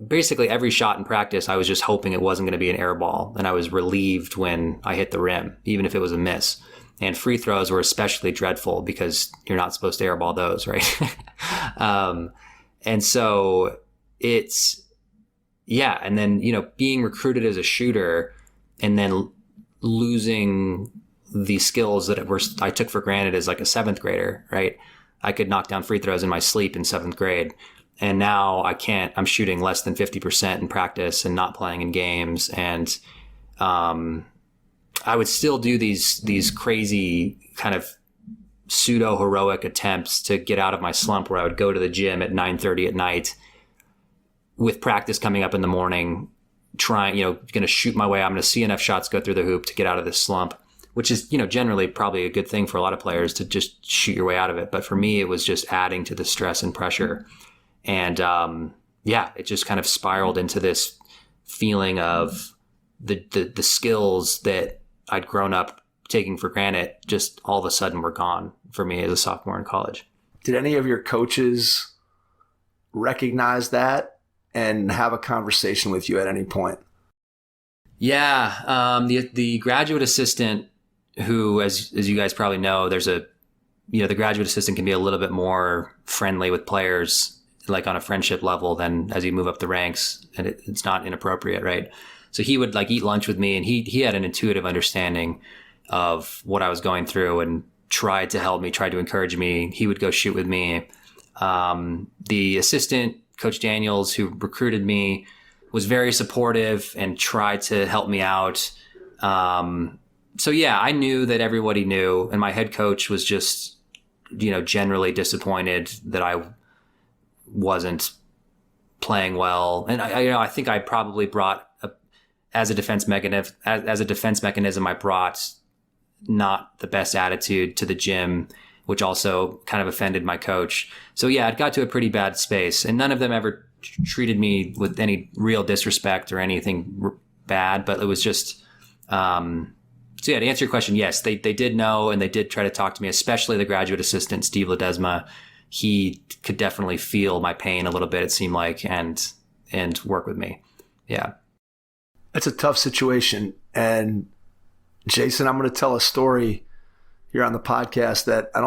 Speaker 2: basically every shot in practice, I was just hoping it wasn't going to be an air ball. And I was relieved when I hit the rim, even if it was a miss. And free throws were especially dreadful because you're not supposed to airball those, right? And so and then, being recruited as a shooter and then losing the skills that I took for granted as like a 7th grader, right? I could knock down free throws in my sleep in 7th grade. And now I can't. I'm shooting less than 50% in practice and not playing in games. And I would still do these crazy kind of pseudo heroic attempts to get out of my slump, where I would go to the gym at 9:30 at night with practice coming up in the morning, trying, going to shoot my way. I'm going to see enough shots go through the hoop to get out of this slump, which is, generally probably a good thing for a lot of players to just shoot your way out of it. But for me, it was just adding to the stress and pressure. And it just kind of spiraled into this feeling of the skills that I'd grown up taking for granted just all of a sudden were gone for me as a sophomore in college. Did any of your coaches recognize that and have a conversation with you at any point? Yeah. The graduate assistant who, as you guys probably know, the graduate assistant can be a little bit more friendly with players, like on a friendship level, than as you move up the ranks, and it's not inappropriate, right? So he would like eat lunch with me, and he had an intuitive understanding of what I was going through and tried to help me, tried to encourage me. He would go shoot with me. The assistant, Coach Daniels, who recruited me, was very supportive and tried to help me out. So yeah, I knew that everybody knew, and my head coach was just, generally disappointed that I wasn't playing well. And I think I probably brought as a defense mechanism, I brought not the best attitude to the gym, which also kind of offended my coach. So yeah, it got to a pretty bad space, and none of them ever treated me with any real disrespect or anything bad, but it was just, so yeah, to answer your question, yes, they did know, and they did try to talk to me, especially the graduate assistant, Steve Ledesma. He could definitely feel my pain a little bit, it seemed like, and work with me. Yeah.
Speaker 3: It's a tough situation. And Jason, I'm going to tell a story here on the podcast that I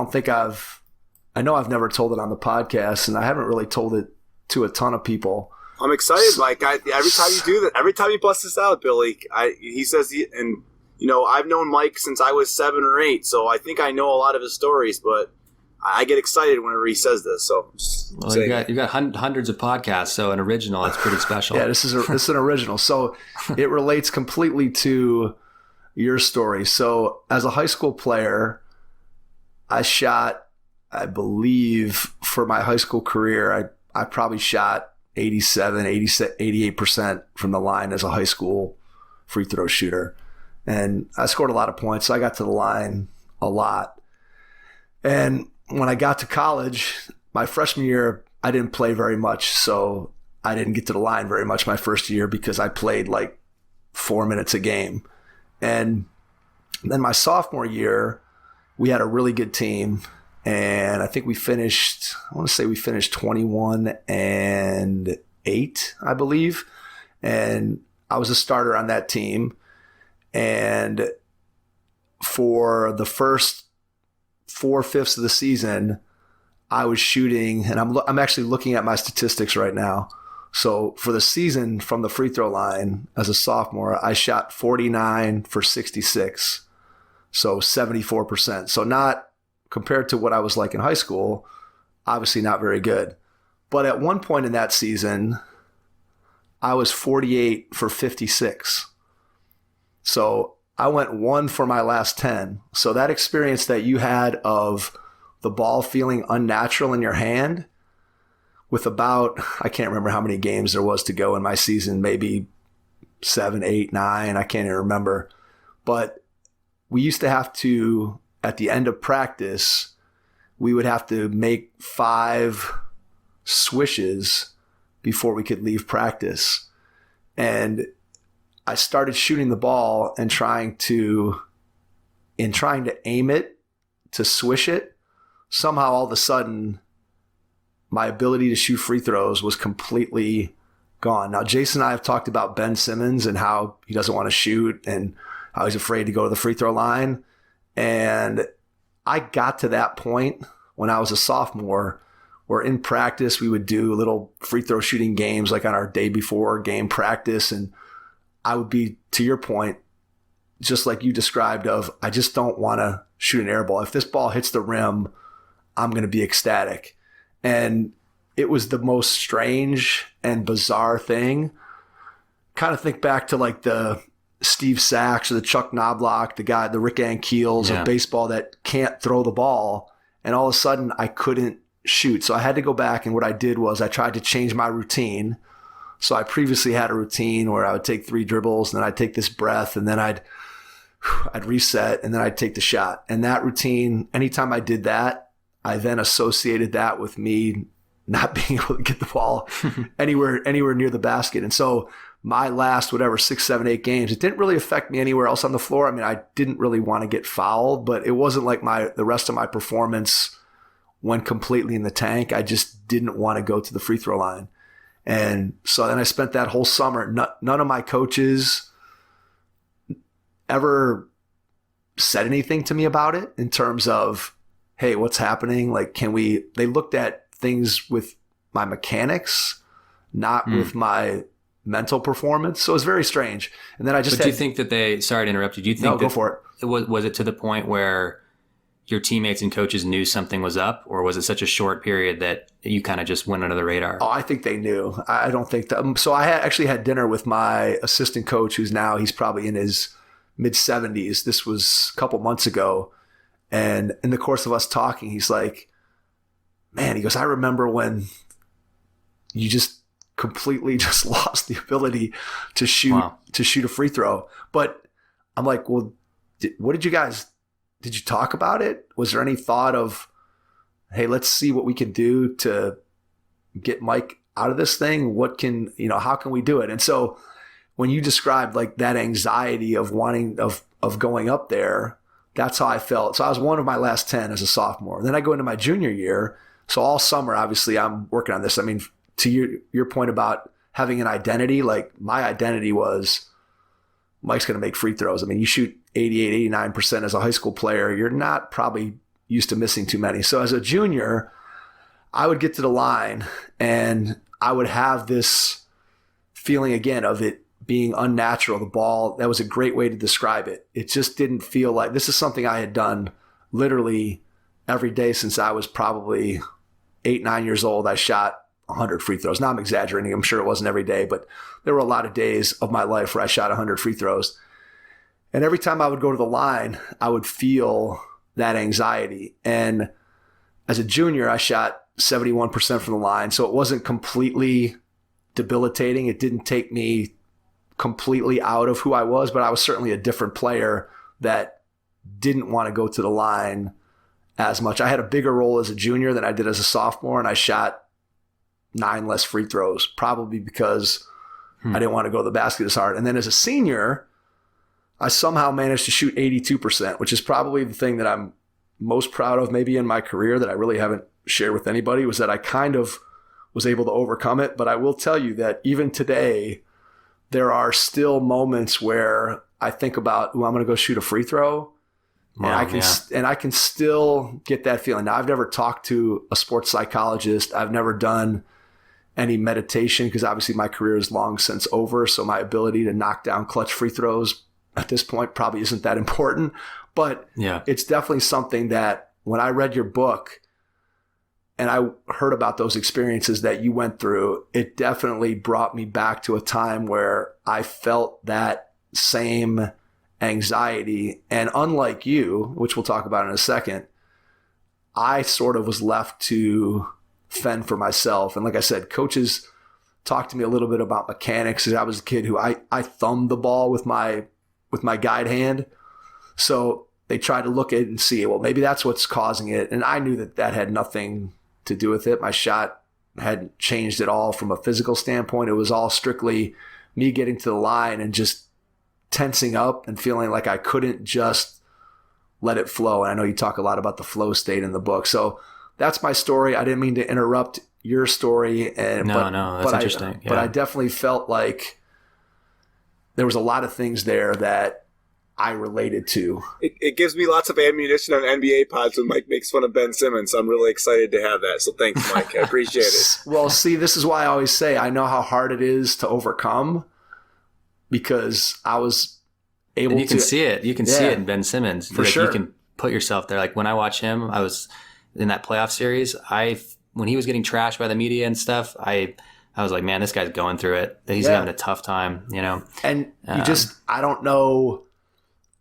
Speaker 3: know I've never told it on the podcast, and I haven't really told it to a ton of people.
Speaker 5: I'm excited, Mike. Every time you do that, every time you bust this out, Billy, he says, I've known Mike since I was 7 or 8, so I think I know a lot of his stories, but I get excited whenever he says this. So,
Speaker 2: you got hundreds of podcasts, so an original, it's pretty special.
Speaker 3: Yeah, this is an original. So it relates completely to your story. So as a high school player, I shot, I believe, for my high school career, I probably shot 88% from the line as a high school free throw shooter. And I scored a lot of points. So I got to the line a lot. And when I got to college, my freshman year, I didn't play very much. So I didn't get to the line very much my first year because I played like 4 minutes a game. And then my sophomore year, we had a really good team. And I think we finished 21-8, I believe. And I was a starter on that team. And for the first 4/5 of the season, I was shooting, and I'm actually looking at my statistics right now. So for the season from the free throw line as a sophomore, I shot 49 for 66. So 74%. So not compared to what I was like in high school, obviously not very good. But at one point in that season, I was 48 for 56. So I went 1 for my last 10. So that experience that you had of the ball feeling unnatural in your hand with about, I can't remember how many games there was to go in my season, maybe 7, 8, 9, I can't even remember. But we used to have to, at the end of practice, we would have to make 5 swishes before we could leave practice. And I started shooting the ball and trying to aim it, to swish it. Somehow all of a sudden, my ability to shoot free throws was completely gone. Now, Jason and I have talked about Ben Simmons and how he doesn't want to shoot and how he's afraid to go to the free throw line. And I got to that point when I was a sophomore where in practice we would do little free throw shooting games like on our day before game practice. And I would be, to your point, just like you described of, I just don't want to shoot an air ball. If this ball hits the rim, I'm going to be ecstatic. And it was the most strange and bizarre thing. Kind of think back to like the Steve Sachs or the Chuck Knobloch, the Rick Ankiels of baseball that can't throw the ball. And all of a sudden I couldn't shoot. So I had to go back, and what I did was I tried to change my routine. So I previously had a routine where I would take 3 dribbles and then I'd take this breath and then I'd reset and then I'd take the shot. And that routine, anytime I did that, I then associated that with me not being able to get the ball anywhere near the basket. And so my last, 6, 7, 8 games, it didn't really affect me anywhere else on the floor. I mean, I didn't really want to get fouled, but it wasn't like the rest of my performance went completely in the tank. I just didn't want to go to the free throw line. And so then I spent that whole summer, none of my coaches ever said anything to me about it in terms of, hey, what's happening? Like, they looked at things with my mechanics, not with my mental performance. So it was very strange. And then
Speaker 2: do you think that sorry to interrupt you. Do you think
Speaker 3: go for it.
Speaker 2: Was it to the point where your teammates and coaches knew something was up, or was it such a short period that you kind of just went under the radar?
Speaker 3: Oh, I think they knew. I don't think that. So I actually had dinner with my assistant coach, he's probably in his mid-70s. This was a couple months ago. And in the course of us talking, he's like, man, he goes, I remember when you just completely just lost the ability to shoot a free throw. But I'm like, well, did you talk about it? Was there any thought of, hey, let's see what we can do to get Mike out of this thing? How can we do it? And so when you described like that anxiety of wanting, of going up there, that's how I felt. So I was 1 of my last 10 as a sophomore. And then I go into my junior year. So all summer, obviously I'm working on this. I mean, to your point about having an identity, like my identity was Mike's going to make free throws. I mean, you shoot 88, 89% as a high school player. You're not probably used to missing too many. So as a junior, I would get to the line and I would have this feeling again of it being unnatural. The ball, that was a great way to describe it. It just didn't feel like, this is something I had done literally every day since I was probably 8, 9 years old. I shot 100 free throws. Now I'm exaggerating. I'm sure it wasn't every day, but there were a lot of days of my life where I shot 100 free throws. And every time I would go to the line, I would feel that anxiety. And as a junior, I shot 71% from the line. So it wasn't completely debilitating. It didn't take me completely out of who I was, but I was certainly a different player that didn't want to go to the line as much. I had a bigger role as a junior than I did as a sophomore, and I shot 9 less free throws, probably because I didn't want to go to the basket as hard. And then as a senior, I somehow managed to shoot 82%, which is probably the thing that I'm most proud of maybe in my career that I really haven't shared with anybody, was that I kind of was able to overcome it. But I will tell you that even today, there are still moments where I think about, I'm going to go shoot a free throw. And I can still get that feeling. Now, I've never talked to a sports psychologist. I've never done any meditation because obviously my career is long since over. So my ability to knock down clutch free throws at this point probably isn't that important. But it's definitely something that when I read your book and I heard about those experiences that you went through, it definitely brought me back to a time where I felt that same anxiety. And unlike you, which we'll talk about in a second, I sort of was left to fend for myself. And like I said, coaches talked to me a little bit about mechanics. I was a kid who I thumbed the ball with my guide hand. So they tried to look at it and see, well, maybe that's what's causing it. And I knew that had nothing to do with it. My shot hadn't changed at all from a physical standpoint. It was all strictly me getting to the line and just tensing up and feeling like I couldn't just let it flow. And I know you talk a lot about the flow state in the book. So that's my story. I didn't mean to interrupt your story.
Speaker 2: No, that's interesting.
Speaker 3: But I definitely felt like there was a lot of things there that I related to.
Speaker 5: It gives me lots of ammunition on NBA pods when Mike makes fun of Ben Simmons. So I'm really excited to have that. So thanks, Mike. I appreciate it.
Speaker 3: Well, see, this is why I always say I know how hard it is to overcome, because I was able to.
Speaker 2: You can see it. You can see it in Ben Simmons.
Speaker 3: For sure.
Speaker 2: You can put yourself there. Like when I watch him, I was in that playoff series. When he was getting trashed by the media and stuff, I was like, man, this guy's going through it. He's having a tough time, you know?
Speaker 3: And I don't know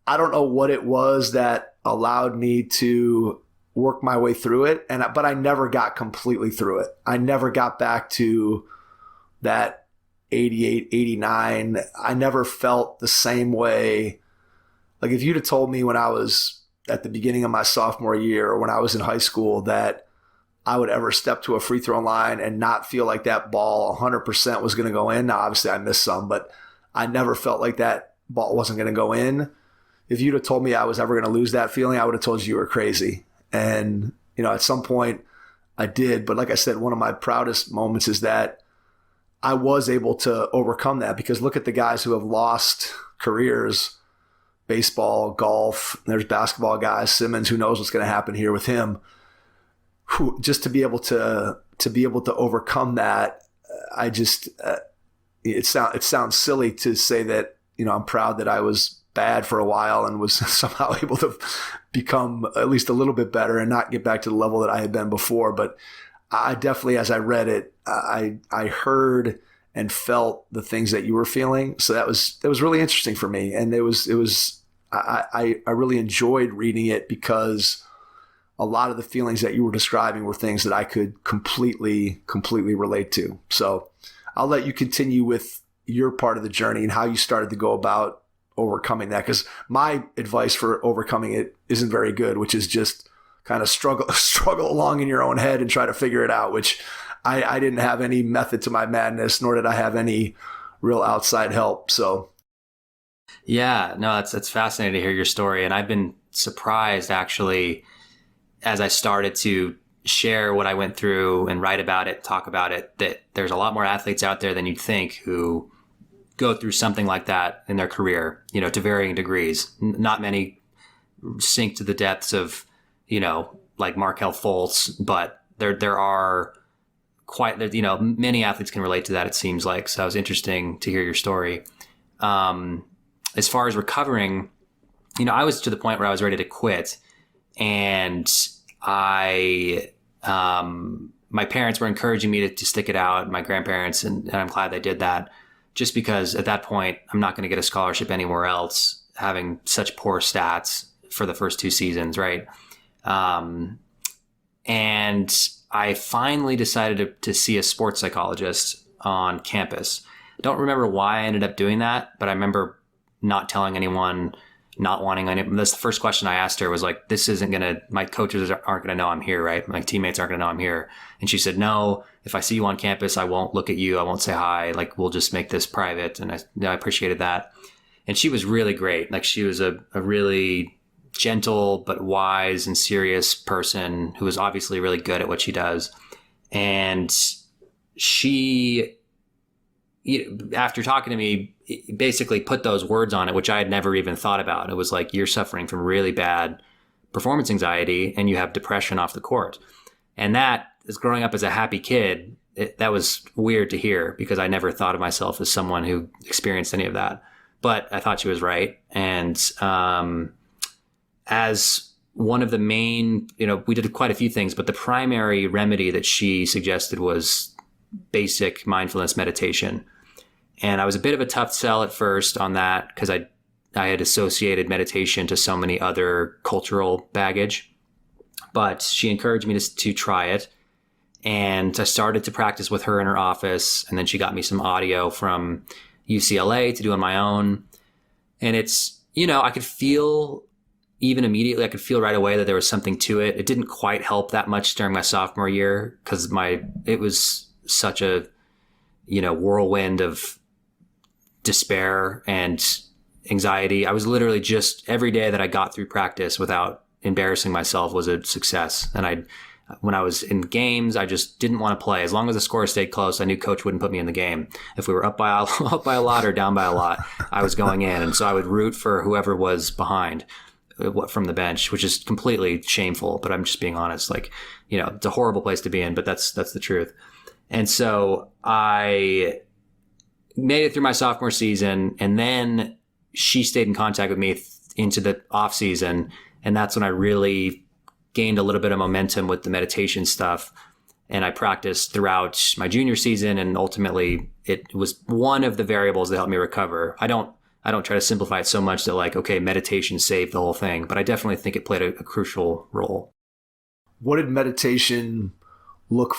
Speaker 3: what it was that allowed me to work my way through it. But I never got completely through it. I never got back to that 88, 89. I never felt the same way. Like if you'd have told me when I was at the beginning of my sophomore year or when I was in high school that I would ever step to a free throw line and not feel like that ball 100% was going to go in. Now, obviously I missed some, but I never felt like that ball wasn't going to go in. If you'd have told me I was ever going to lose that feeling, I would have told you were crazy. And, at some point I did. But like I said, one of my proudest moments is that I was able to overcome that, because look at the guys who have lost careers, baseball, golf, there's basketball guys, Simmons, who knows what's going to happen here with him. Who, just to be able to overcome that, I just, it sounds silly to say that, I'm proud that I was bad for a while and was somehow able to become at least a little bit better and not get back to the level that I had been before. But I definitely, as I read it, I heard and felt the things that you were feeling. So that was really interesting for me. And I really enjoyed reading it, because a lot of the feelings that you were describing were things that I could completely relate to. So I'll let you continue with your part of the journey and how you started to go about overcoming that. Because my advice for overcoming it isn't very good, which is just kind of struggle along in your own head and try to figure it out, which I didn't have any method to my madness, nor did I have any real outside help. So.
Speaker 2: Yeah, no, it's fascinating to hear your story. And I've been surprised, actually, as I started to share what I went through and write about it, talk about it, that there's a lot more athletes out there than you'd think who go through something like that in their career, to varying degrees. Not many sink to the depths of, like Markelle Fultz, but there are many athletes can relate to that, it seems like. So it was interesting to hear your story. As far as recovering, I was to the point where I was ready to quit, and my parents were encouraging me to stick it out, my grandparents, and I'm glad they did that, just because at that point, I'm not going to get a scholarship anywhere else, having such poor stats for the first 2 seasons, right? And I finally decided to see a sports psychologist on campus. I don't remember why I ended up doing that, but I remember not telling anyone, not wanting any. That's the first question I asked her, was like, this isn't going to, my coaches aren't going to know I'm here, right? My teammates aren't going to know I'm here. And she said, no, if I see you on campus, I won't look at you. I won't say hi. Like, we'll just make this private. And I appreciated that. And she was really great. Like, she was a really gentle but wise and serious person who was obviously really good at what she does. And she, after talking to me, basically put those words on it, which I had never even thought about. It was like, you're suffering from really bad performance anxiety and you have depression off the court. And that is, growing up as a happy kid, that was weird to hear, because I never thought of myself as someone who experienced any of that. But I thought she was right. And as one of the main, we did quite a few things, but the primary remedy that she suggested was basic mindfulness meditation. And I was a bit of a tough sell at first on that, because I had associated meditation to so many other cultural baggage. But she encouraged me to try it. And I started to practice with her in her office. And then she got me some audio from UCLA to do on my own. And it's, I could feel even immediately, I could feel right away that there was something to it. It didn't quite help that much during my sophomore year because it was such a, whirlwind of despair and anxiety. I was literally just every day that I got through practice without embarrassing myself was a success. And when I was in games, I just didn't want to play. As long as the score stayed close, I knew coach wouldn't put me in the game. If we were up by a lot or down by a lot, I was going in. And so I would root for whoever was behind from the bench, which is completely shameful, but I'm just being honest. It's a horrible place to be in, but that's the truth. And so I made it through my sophomore season, and then she stayed in contact with me into the off season. And that's when I really gained a little bit of momentum with the meditation stuff. And I practiced throughout my junior season. And ultimately it was one of the variables that helped me recover. I don't try to simplify it so much that meditation saved the whole thing, but I definitely think it played a crucial role.
Speaker 3: What did meditation look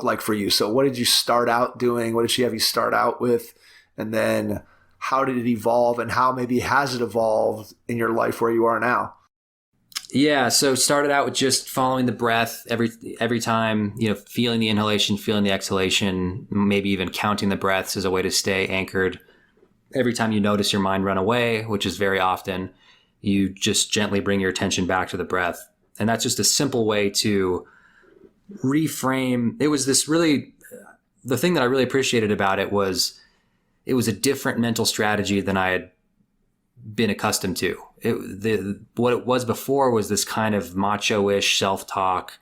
Speaker 3: like for you? So what did you start out doing? What did she have you start out with? And then how did it evolve, and how maybe has it evolved in your life where you are now?
Speaker 2: Yeah. So started out with just following the breath every time, feeling the inhalation, feeling the exhalation, maybe even counting the breaths as a way to stay anchored. Every time you notice your mind run away, which is very often, you just gently bring your attention back to the breath. And that's just a simple way to reframe. It was the thing that I really appreciated about it was a different mental strategy than I had been accustomed to. What it was before was this kind of macho-ish self-talk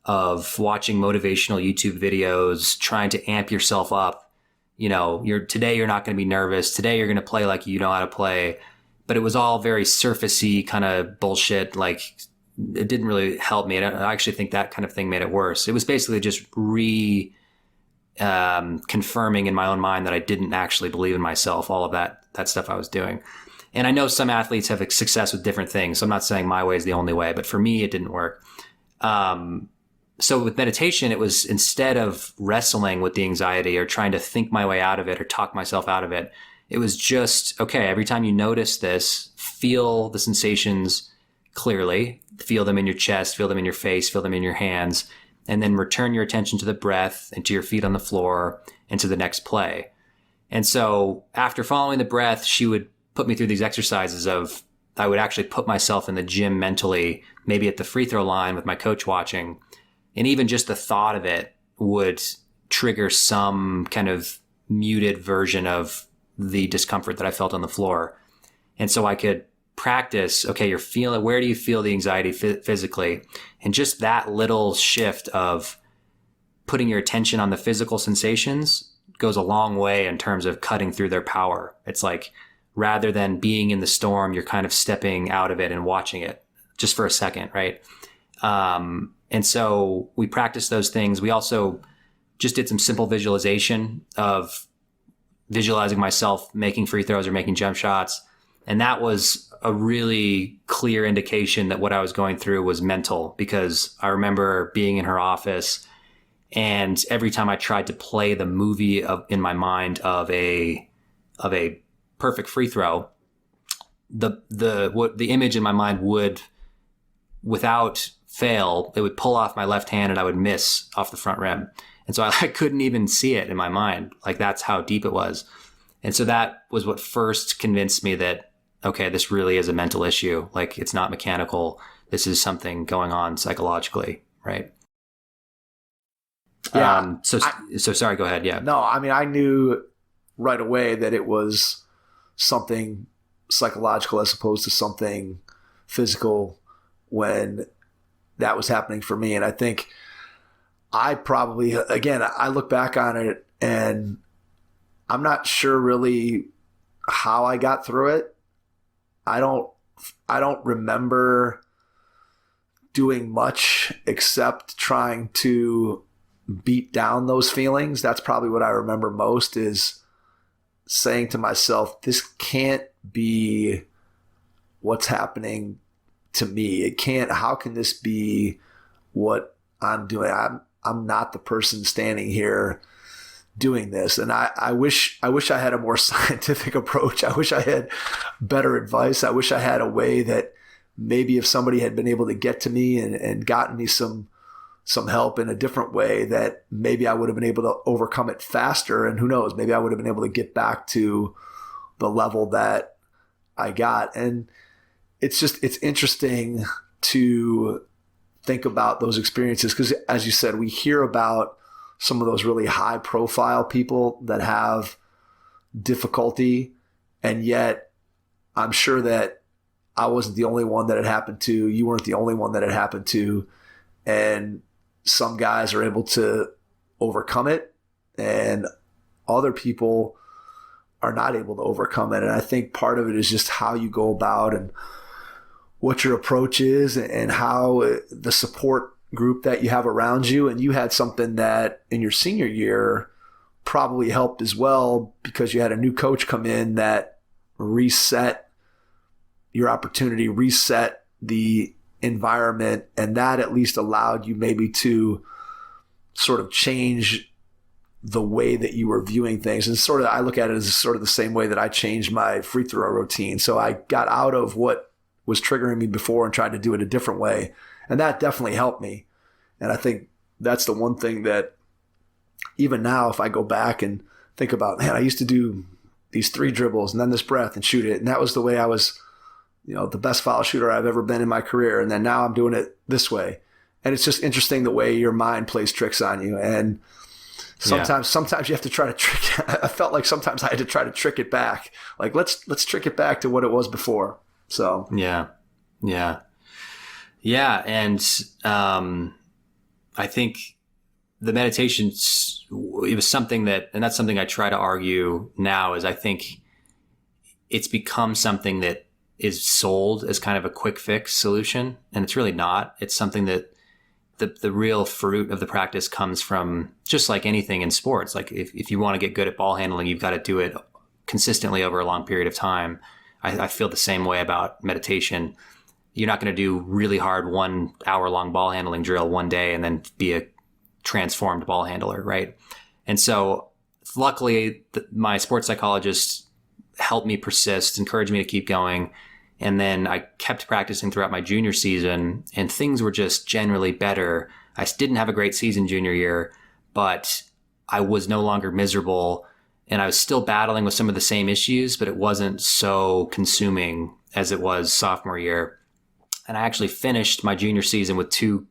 Speaker 2: of watching motivational YouTube videos, trying to amp yourself up. Today you're not going to be nervous. Today you're going to play like you know how to play. But it was all very surfacey kind of bullshit. It didn't really help me. And I actually think that kind of thing made it worse. It was basically just confirming in my own mind that I didn't actually believe in myself, all of that stuff I was doing. And I know some athletes have success with different things. So I'm not saying my way is the only way, but for me, it didn't work. So with meditation, it was instead of wrestling with the anxiety or trying to think my way out of it or talk myself out of it, it was just, okay, every time you notice this, feel the sensations clearly, feel them in your chest, feel them in your face, feel them in your hands, and then return your attention to the breath and to your feet on the floor and to the next play. And so after following the breath, she would put me through these exercises I would actually put myself in the gym mentally, maybe at the free throw line with my coach watching. And even just the thought of it would trigger some kind of muted version of the discomfort that I felt on the floor. And so I could practice, okay, where do you feel the anxiety physically? And just that little shift of putting your attention on the physical sensations goes a long way in terms of cutting through their power. It's like, rather than being in the storm, you're kind of stepping out of it and watching it just for a second, right? And so we practiced those things. We also just did some simple visualization of visualizing myself making free throws or making jump shots. And that was a really clear indication that what I was going through was mental, because I remember being in her office, and every time I tried to play the movie in my mind of a perfect free throw, the image in my mind would, without fail, it would pull off my left hand and I would miss off the front rim. And so I couldn't even see it in my mind. That's how deep it was. And so that was what first convinced me that, okay, this really is a mental issue. It's not mechanical. This is something going on psychologically, right?
Speaker 3: Yeah.
Speaker 2: So sorry, go ahead. Yeah.
Speaker 3: No, I knew right away that it was something psychological as opposed to something physical when that was happening for me. And I think I probably, again, I look back on it and I'm not sure really how I got through it. I don't remember doing much except trying to beat down those feelings. That's probably what I remember most, is saying to myself, this can't be what's happening to me. It can't, how can this be what I'm doing? I'm not the person standing here doing this. And I wish I had a more scientific approach. I wish I had better advice. I wish I had a way that maybe if somebody had been able to get to me and gotten me some help in a different way, that maybe I would have been able to overcome it faster. And who knows, maybe I would have been able to get back to the level that I got. And it's interesting to think about those experiences, because as you said, we hear about some of those really high profile people that have difficulty. And yet I'm sure that I wasn't the only one that it happened to. You weren't the only one that it happened to. And some guys are able to overcome it and other people are not able to overcome it. And I think part of it is just how you go about and what your approach is and how the support group that you have around you. And you had something that in your senior year probably helped as well, because you had a new coach come in that reset your opportunity, reset the environment, and that at least allowed you maybe to sort of change the way that you were viewing things. And sort of, I look at it as sort of the same way that I changed my free throw routine. So I got out of what was triggering me before and tried to do it a different way. And that definitely helped me. And I think that's the one thing that even now, if I go back and think about, man, I used to do these 3 dribbles and then this breath and shoot it. And that was the way I was, the best foul shooter I've ever been in my career. And then now I'm doing it this way. And it's just interesting the way your mind plays tricks on you. And sometimes you have to try to trick. I felt like sometimes I had to try to trick it back. Like, let's trick it back to what it was before. So,
Speaker 2: yeah. And I think the meditations, it was something that, and that's something I try to argue now, is I think it's become something that is sold as kind of a quick fix solution. And it's really not. It's something that the real fruit of the practice comes from, just like anything in sports. Like if you want to get good at ball handling, you've got to do it consistently over a long period of time. I feel the same way about meditation. You're not going to do really hard 1 hour long ball handling drill one day and then be a transformed ball handler, right? And so luckily my sports psychologist helped me persist, encouraged me to keep going. And then I kept practicing throughout my junior season, and things were just generally better. I didn't have a great season junior year, but I was no longer miserable, and I was still battling with some of the same issues, but it wasn't so consuming as it was sophomore year. And I actually finished my junior season with 2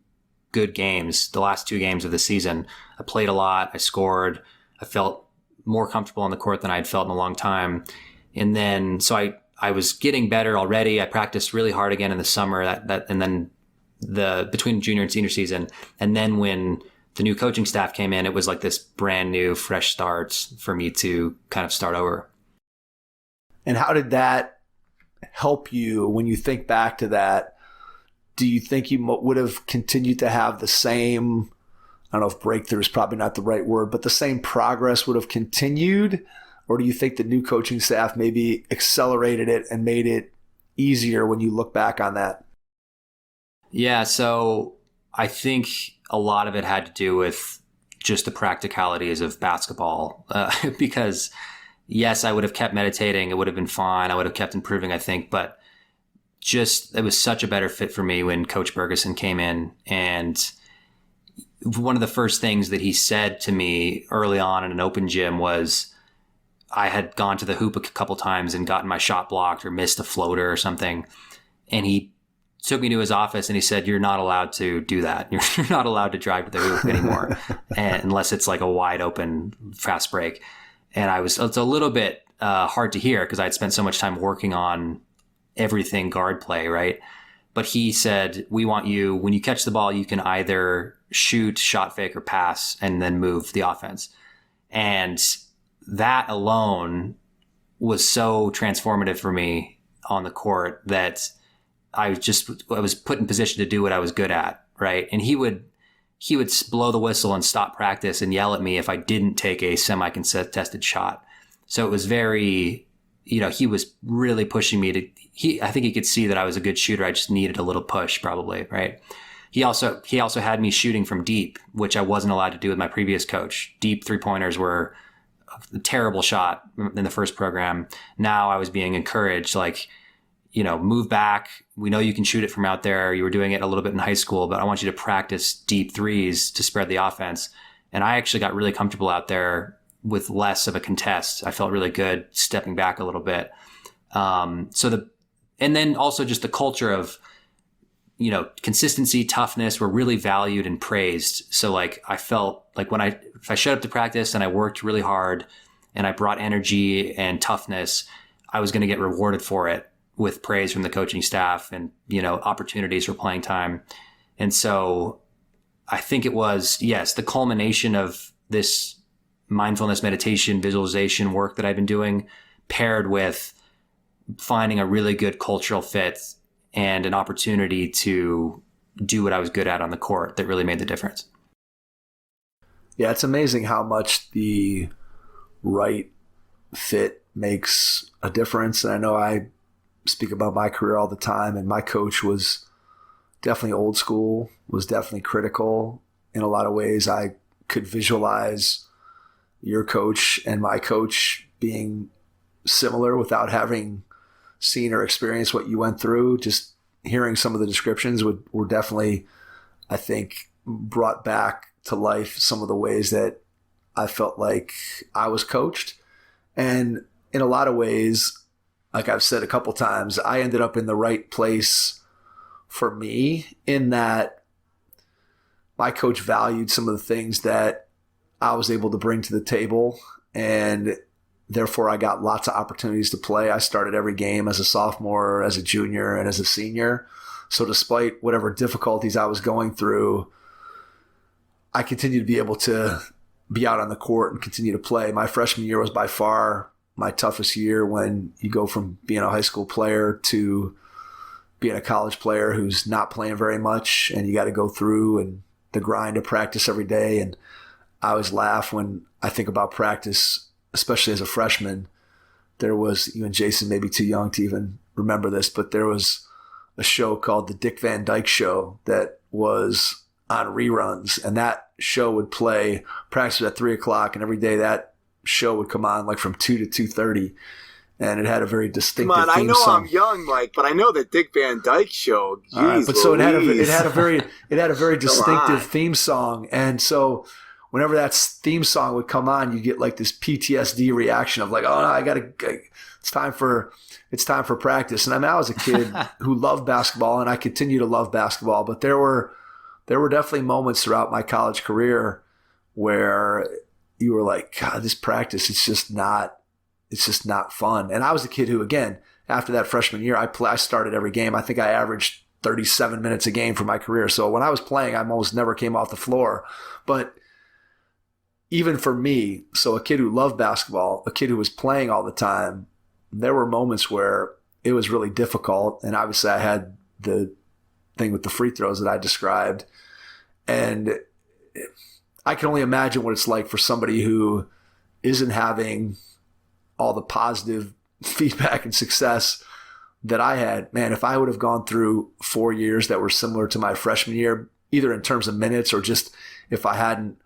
Speaker 2: good games, the last 2 games of the season. I played a lot, I scored, I felt more comfortable on the court than I'd felt in a long time. And then, so I was getting better already. I practiced really hard again in the summer, and then between junior and senior season. And then when the new coaching staff came in, it was like this brand new, fresh start for me to kind of start over.
Speaker 3: And how did that help you when you think back to that? Do you think you would have continued to have the same, I don't know if breakthrough is probably not the right word, but the same progress would have continued? Or do you think the new coaching staff maybe accelerated it and made it easier when you look back on that?
Speaker 2: Yeah, so I think a lot of it had to do with just the practicalities of basketball. Because yes, I would have kept meditating. It would have been fine. I would have kept improving, I think. But just, it was such a better fit for me when Coach Bergeson came in. And one of the first things that he said to me early on in an open gym was, I had gone to the hoop a couple times and gotten my shot blocked or missed a floater or something. And he took me to his office and he said, you're not allowed to do that. You're not allowed to drive to the hoop anymore unless it's like a wide open fast break. And it's a little bit hard to hear because I'd spent so much time working on everything guard play, right? But he said, we want you, when you catch the ball, you can either shoot, shot fake, or pass, and then move the offense. And that alone was so transformative for me on the court that I was put in position to do what I was good at, right? And he would blow the whistle and stop practice and yell at me if I didn't take a semi-contested shot. So it was very, he was really pushing me I think he could see that I was a good shooter. I just needed a little push probably, right? He also had me shooting from deep, which I wasn't allowed to do with my previous coach. Deep 3-pointers were a terrible shot in the first program. Now I was being encouraged, like, move back. We know you can shoot it from out there. You were doing it a little bit in high school, but I want you to practice deep threes to spread the offense. And I actually got really comfortable out there with less of a contest. I felt really good stepping back a little bit. And then also just the culture of, consistency, toughness were really valued and praised. So like, I felt like if I showed up to practice and I worked really hard and I brought energy and toughness, I was going to get rewarded for it with praise from the coaching staff and, opportunities for playing time. And so I think it was, yes, the culmination of this mindfulness, meditation, visualization work that I've been doing, paired with finding a really good cultural fit and an opportunity to do what I was good at on the court, that really made the difference.
Speaker 3: Yeah, it's amazing how much the right fit makes a difference. And I know I speak about my career all the time, and my coach was definitely old school, was definitely critical. In a lot of ways, I could visualize your coach and my coach being similar without having seen or experienced what you went through. Just hearing some of the descriptions were definitely, I think, brought back to life some of the ways that I felt like I was coached. And in a lot of ways, like I've said a couple times, I ended up in the right place for me, in that my coach valued some of the things that I was able to bring to the table, and therefore I got lots of opportunities to play. I started every game as a sophomore, as a junior, and as a senior. So despite whatever difficulties I was going through, I continued to be able to be out on the court and continue to play. My freshman year was by far my toughest year, when you go from being a high school player to being a college player who's not playing very much, and you got to go through and the grind of practice every day. And I always laugh when I think about practice, especially as a freshman. There was, you and Jason may be too young to even remember this, but there was a show called The Dick Van Dyke Show that was on reruns, and that show would play, practice was at 3:00, and every day that show would come on like from 2 to 2:30, and it had a very distinctive
Speaker 5: Come on,
Speaker 3: theme
Speaker 5: I know
Speaker 3: song.
Speaker 5: I'm young, Mike, but I know the Dick Van Dyke Show. Jeez,
Speaker 3: All right, but so it had a very
Speaker 5: on.
Speaker 3: distinctive theme song, and so whenever that theme song would come on, you get like this PTSD reaction of like, oh no, it's time for practice. And I mean, I was a kid who loved basketball, and I continue to love basketball, but there were definitely moments throughout my college career where you were like, God, this practice, it's just not fun. And I was a kid who, again, after that freshman year, I started every game. I think I averaged 37 minutes a game for my career. So when I was playing, I almost never came off the floor. But even for me, so a kid who loved basketball, a kid who was playing all the time, there were moments where it was really difficult. And obviously I had the thing with the free throws that I described. And I can only imagine what it's like for somebody who isn't having all the positive feedback and success that I had. Man, if I would have gone through 4 years that were similar to my freshman year, either in terms of minutes or just if I hadn't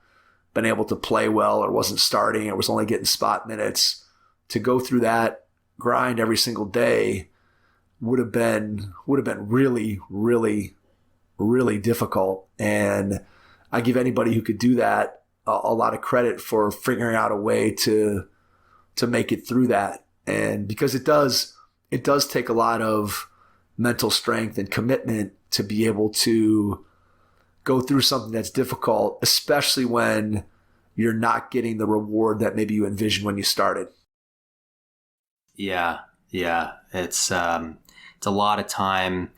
Speaker 3: been able to play well or wasn't starting or was only getting spot minutes, to go through that grind every single day would have been really, really, really difficult. And I give anybody who could do that a lot of credit for figuring out a way to make it through that. And because it does take a lot of mental strength and commitment to be able to go through something that's difficult, especially when you're not getting the reward that maybe you envisioned when you started.
Speaker 2: Yeah. It's a lot of time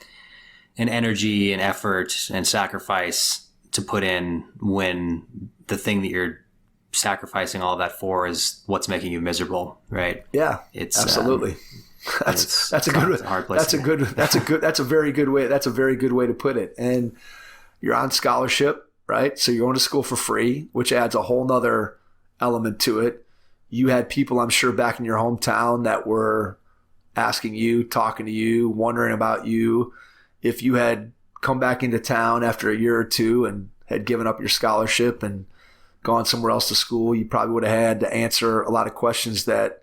Speaker 2: and energy and effort and sacrifice to put in when the thing that you're sacrificing all of that for is what's making you miserable, right?
Speaker 3: Yeah,
Speaker 2: it's
Speaker 3: absolutely. That's a very good way to put it. And you're on scholarship, right? So you're going to school for free, which adds a whole nother element to it. you had people, I'm sure, back in your hometown that were asking you, talking to you, wondering about you. If you had come back into town after a year or two and had given up your scholarship and gone somewhere else to school, you probably would have had to answer a lot of questions that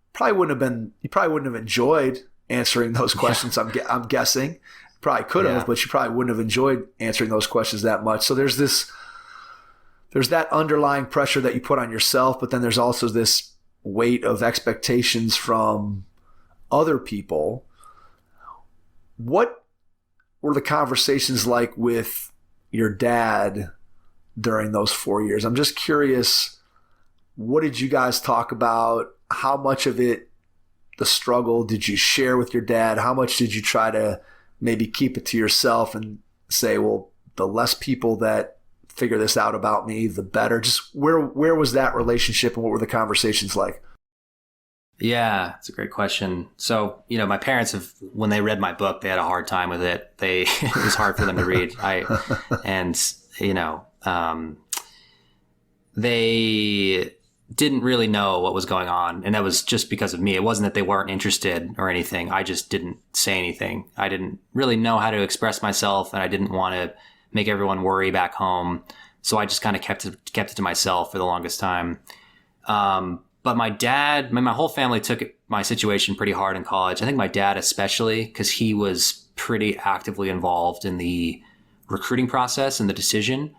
Speaker 3: you probably wouldn't have enjoyed answering those questions. Yeah. I'm guessing probably could have, but you probably wouldn't have enjoyed answering those questions that much. So there's that underlying pressure that you put on yourself, but then there's also this weight of expectations from other people. What were the conversations like with your dad during those 4 years? I'm just curious, what did you guys talk about? How much of it, the struggle, did you share with your dad? How much did you try to maybe keep it to yourself and say, well, the less people that figure this out about me, the better? Just where was that relationship and what were the conversations like?
Speaker 2: Yeah, it's a great question. So, my parents when they read my book, they had a hard time with it. It was hard for them to read. They didn't really know what was going on. And that was just because of me. It wasn't that they weren't interested or anything. I just didn't say anything. I didn't really know how to express myself, and I didn't want to make everyone worry back home. So I just kind of kept it to myself for the longest time. But my dad, my whole family took my situation pretty hard in college. I think my dad especially, because he was pretty actively involved in the recruiting process and the decision.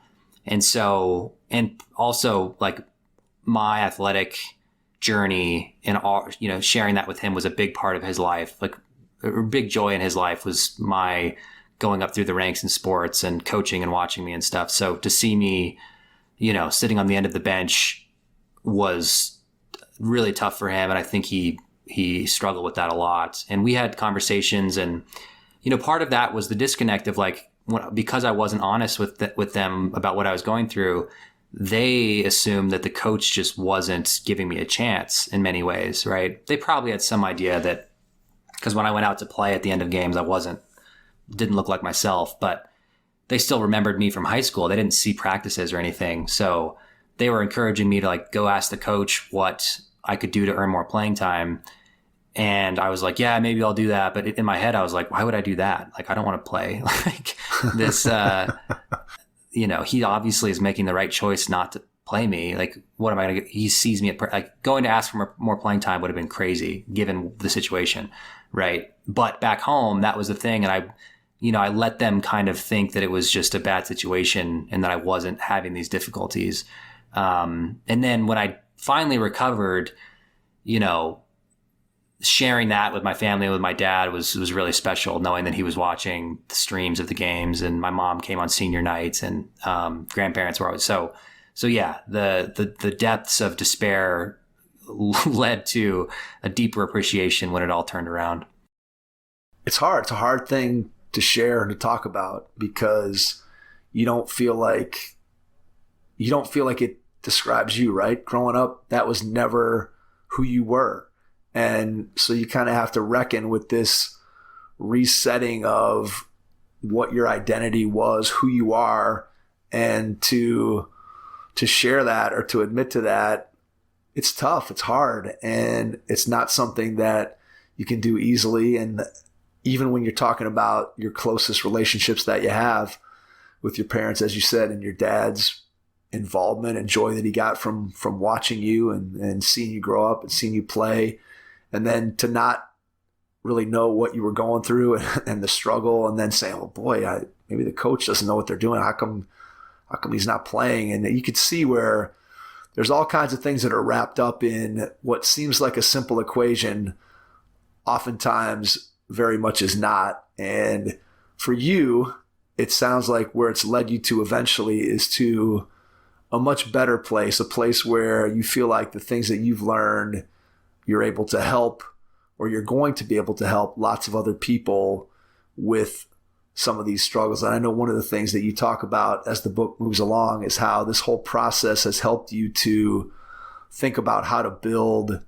Speaker 2: And so, and also like my athletic journey and all, sharing that with him was a big part of his life. Like a big joy in his life was my going up through the ranks in sports and coaching and watching me and stuff. So to see me, sitting on the end of the bench was really tough for him. And I think he struggled with that a lot. And we had conversations, and, part of that was the disconnect of because I wasn't honest with them about what I was going through, they assumed that the coach just wasn't giving me a chance in many ways, right? They probably had some idea that, because when I went out to play at the end of games, I didn't look like myself, but they still remembered me from high school. They didn't see practices or anything. So they were encouraging me to go ask the coach what I could do to earn more playing time. And I was like, yeah, maybe I'll do that. But in my head, I was like, why would I do that? I don't want to play this, he obviously is making the right choice not to play me. What am I going to he sees me going to ask for more playing time would have been crazy given the situation. Right. But back home, that was the thing. And I let them kind of think that it was just a bad situation and that I wasn't having these difficulties. And then when I finally recovered, sharing that with my family, with my dad was really special, knowing that he was watching the streams of the games, and my mom came on senior nights, and grandparents were always so yeah, the depths of despair led to a deeper appreciation when it all turned around.
Speaker 3: It's hard. It's a hard thing to share and to talk about because you don't feel like it describes you, right? Growing up, that was never who you were. And so you kind of have to reckon with this resetting of what your identity was, who you are, and to share that or to admit to that, it's tough, it's hard, and it's not something that you can do easily. And even when you're talking about your closest relationships that you have with your parents, as you said, and your dad's involvement and joy that he got from watching you and seeing you grow up and seeing you play, and then to not really know what you were going through and the struggle, and then say, oh boy, maybe the coach doesn't know what they're doing. How come he's not playing? And you could see where there's all kinds of things that are wrapped up in what seems like a simple equation, oftentimes very much is not. And for you, it sounds like where it's led you to eventually is to a much better place, a place where you feel like the things that you've learned, you're able to help, or you're going to be able to help lots of other people with some of these struggles. And I know one of the things that you talk about as the book moves along is how this whole process has helped you to think about how to build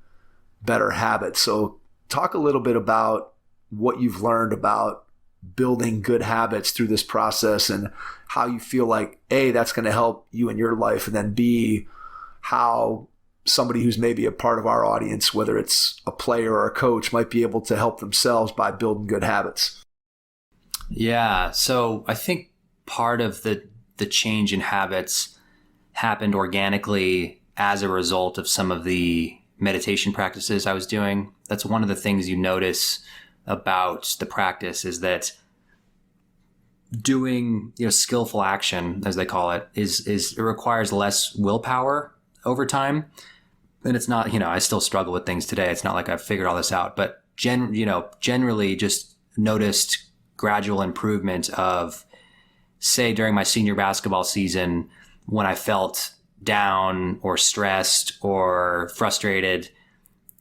Speaker 3: better habits. So talk a little bit about what you've learned about building good habits through this process and how you feel like, A, that's going to help you in your life, and then B, how somebody who's maybe a part of our audience, whether it's a player or a coach, might be able to help themselves by building good habits?
Speaker 2: Yeah. So I think part of the change in habits happened organically as a result of some of the meditation practices I was doing. That's one of the things you notice about the practice, is that doing, skillful action, as they call it, is it requires less willpower over time. And it's not, I still struggle with things today. It's not like I've figured all this out, but generally just noticed gradual improvement of, say, during my senior basketball season, when I felt down or stressed or frustrated,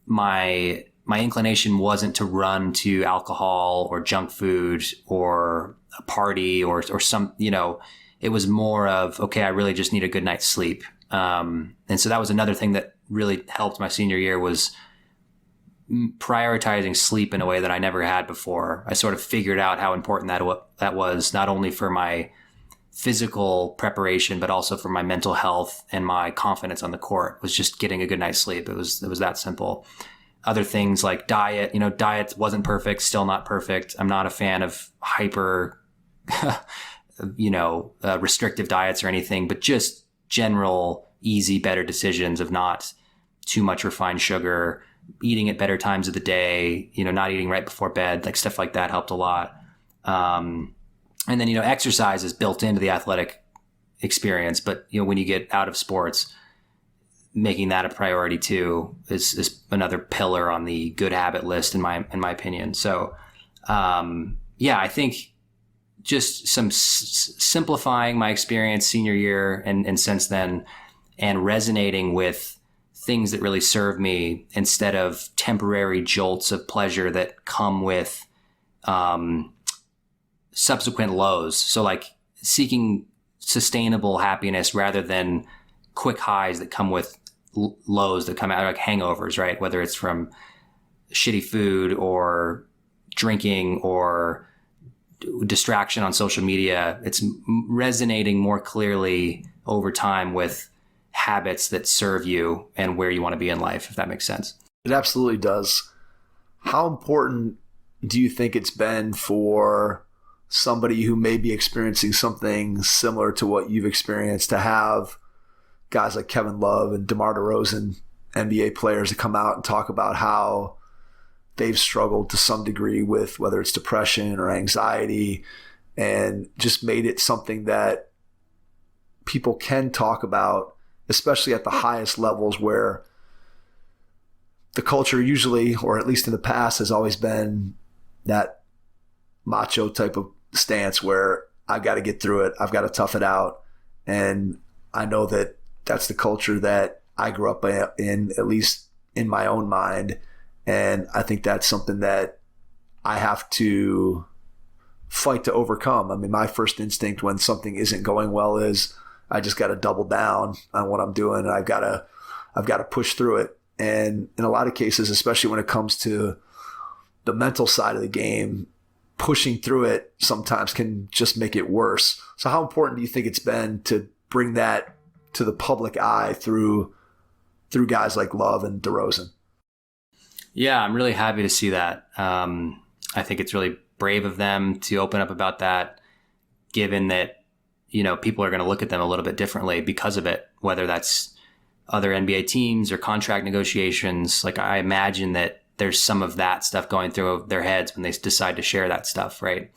Speaker 2: my inclination wasn't to run to alcohol or junk food or a party or some, it was more of, okay, I really just need a good night's sleep. And so that was another thing that really helped my senior year, was prioritizing sleep in a way that I never had before. I sort of figured out how important that was, not only for my physical preparation, but also for my mental health and my confidence on the court, was just getting a good night's sleep. It was that simple. Other things like diet, diet wasn't perfect, still not perfect. I'm not a fan of hyper, restrictive diets or anything, but just general, easy, better decisions of not too much refined sugar, eating at better times of the day, not eating right before bed, like stuff like that helped a lot. And then, exercise is built into the athletic experience, but, when you get out of sports, making that a priority too is another pillar on the good habit list in my opinion. So, I think just some simplifying my experience senior year and since then, and resonating with things that really serve me instead of temporary jolts of pleasure that come with subsequent lows. So like seeking sustainable happiness rather than quick highs that come with lows that come out, like hangovers, right? Whether it's from shitty food or drinking or distraction on social media. It's resonating more clearly over time with habits that serve you and where you want to be in life, if that makes sense.
Speaker 3: It absolutely does. How important do you think it's been for somebody who may be experiencing something similar to what you've experienced to have guys like Kevin Love and DeMar DeRozan, NBA players, to come out and talk about how they've struggled to some degree with whether it's depression or anxiety, and just made it something that people can talk about, especially at the highest levels, where the culture usually, or at least in the past, has always been that macho type of stance where I've got to get through it, I've got to tough it out. And I know that that's the culture that I grew up in, at least in my own mind. And I think that's something that I have to fight to overcome. I mean, my first instinct when something isn't going well is I just got to double down on what I'm doing, and I've got to push through it. And in a lot of cases, especially when it comes to the mental side of the game, pushing through it sometimes can just make it worse. So how important do you think it's been to bring that to the public eye through guys like Love and DeRozan?
Speaker 2: Yeah, I'm really happy to see that. I think it's really brave of them to open up about that, given that, people are going to look at them a little bit differently because of it, whether that's other NBA teams or contract negotiations. Like, I imagine that there's some of that stuff going through their heads when they decide to share that stuff, right?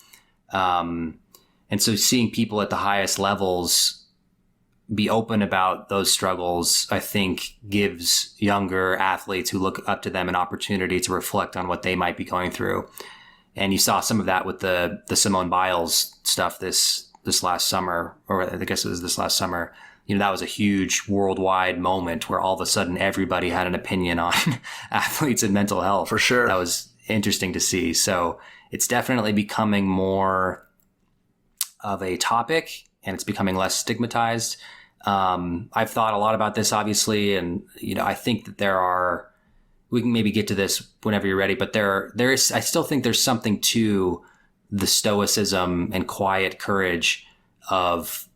Speaker 2: And so seeing people at the highest levels be open about those struggles, I think gives younger athletes who look up to them an opportunity to reflect on what they might be going through. And you saw some of that with the Simone Biles stuff this last summer, or I guess it was this last summer. That was a huge worldwide moment where all of a sudden everybody had an opinion on athletes and mental health.
Speaker 3: For sure.
Speaker 2: That was interesting to see. So it's definitely becoming more of a topic, and it's becoming less stigmatized. I've thought a lot about this, obviously, and I think that we can maybe get to this whenever you're ready, but I still think there's something to the stoicism and quiet courage of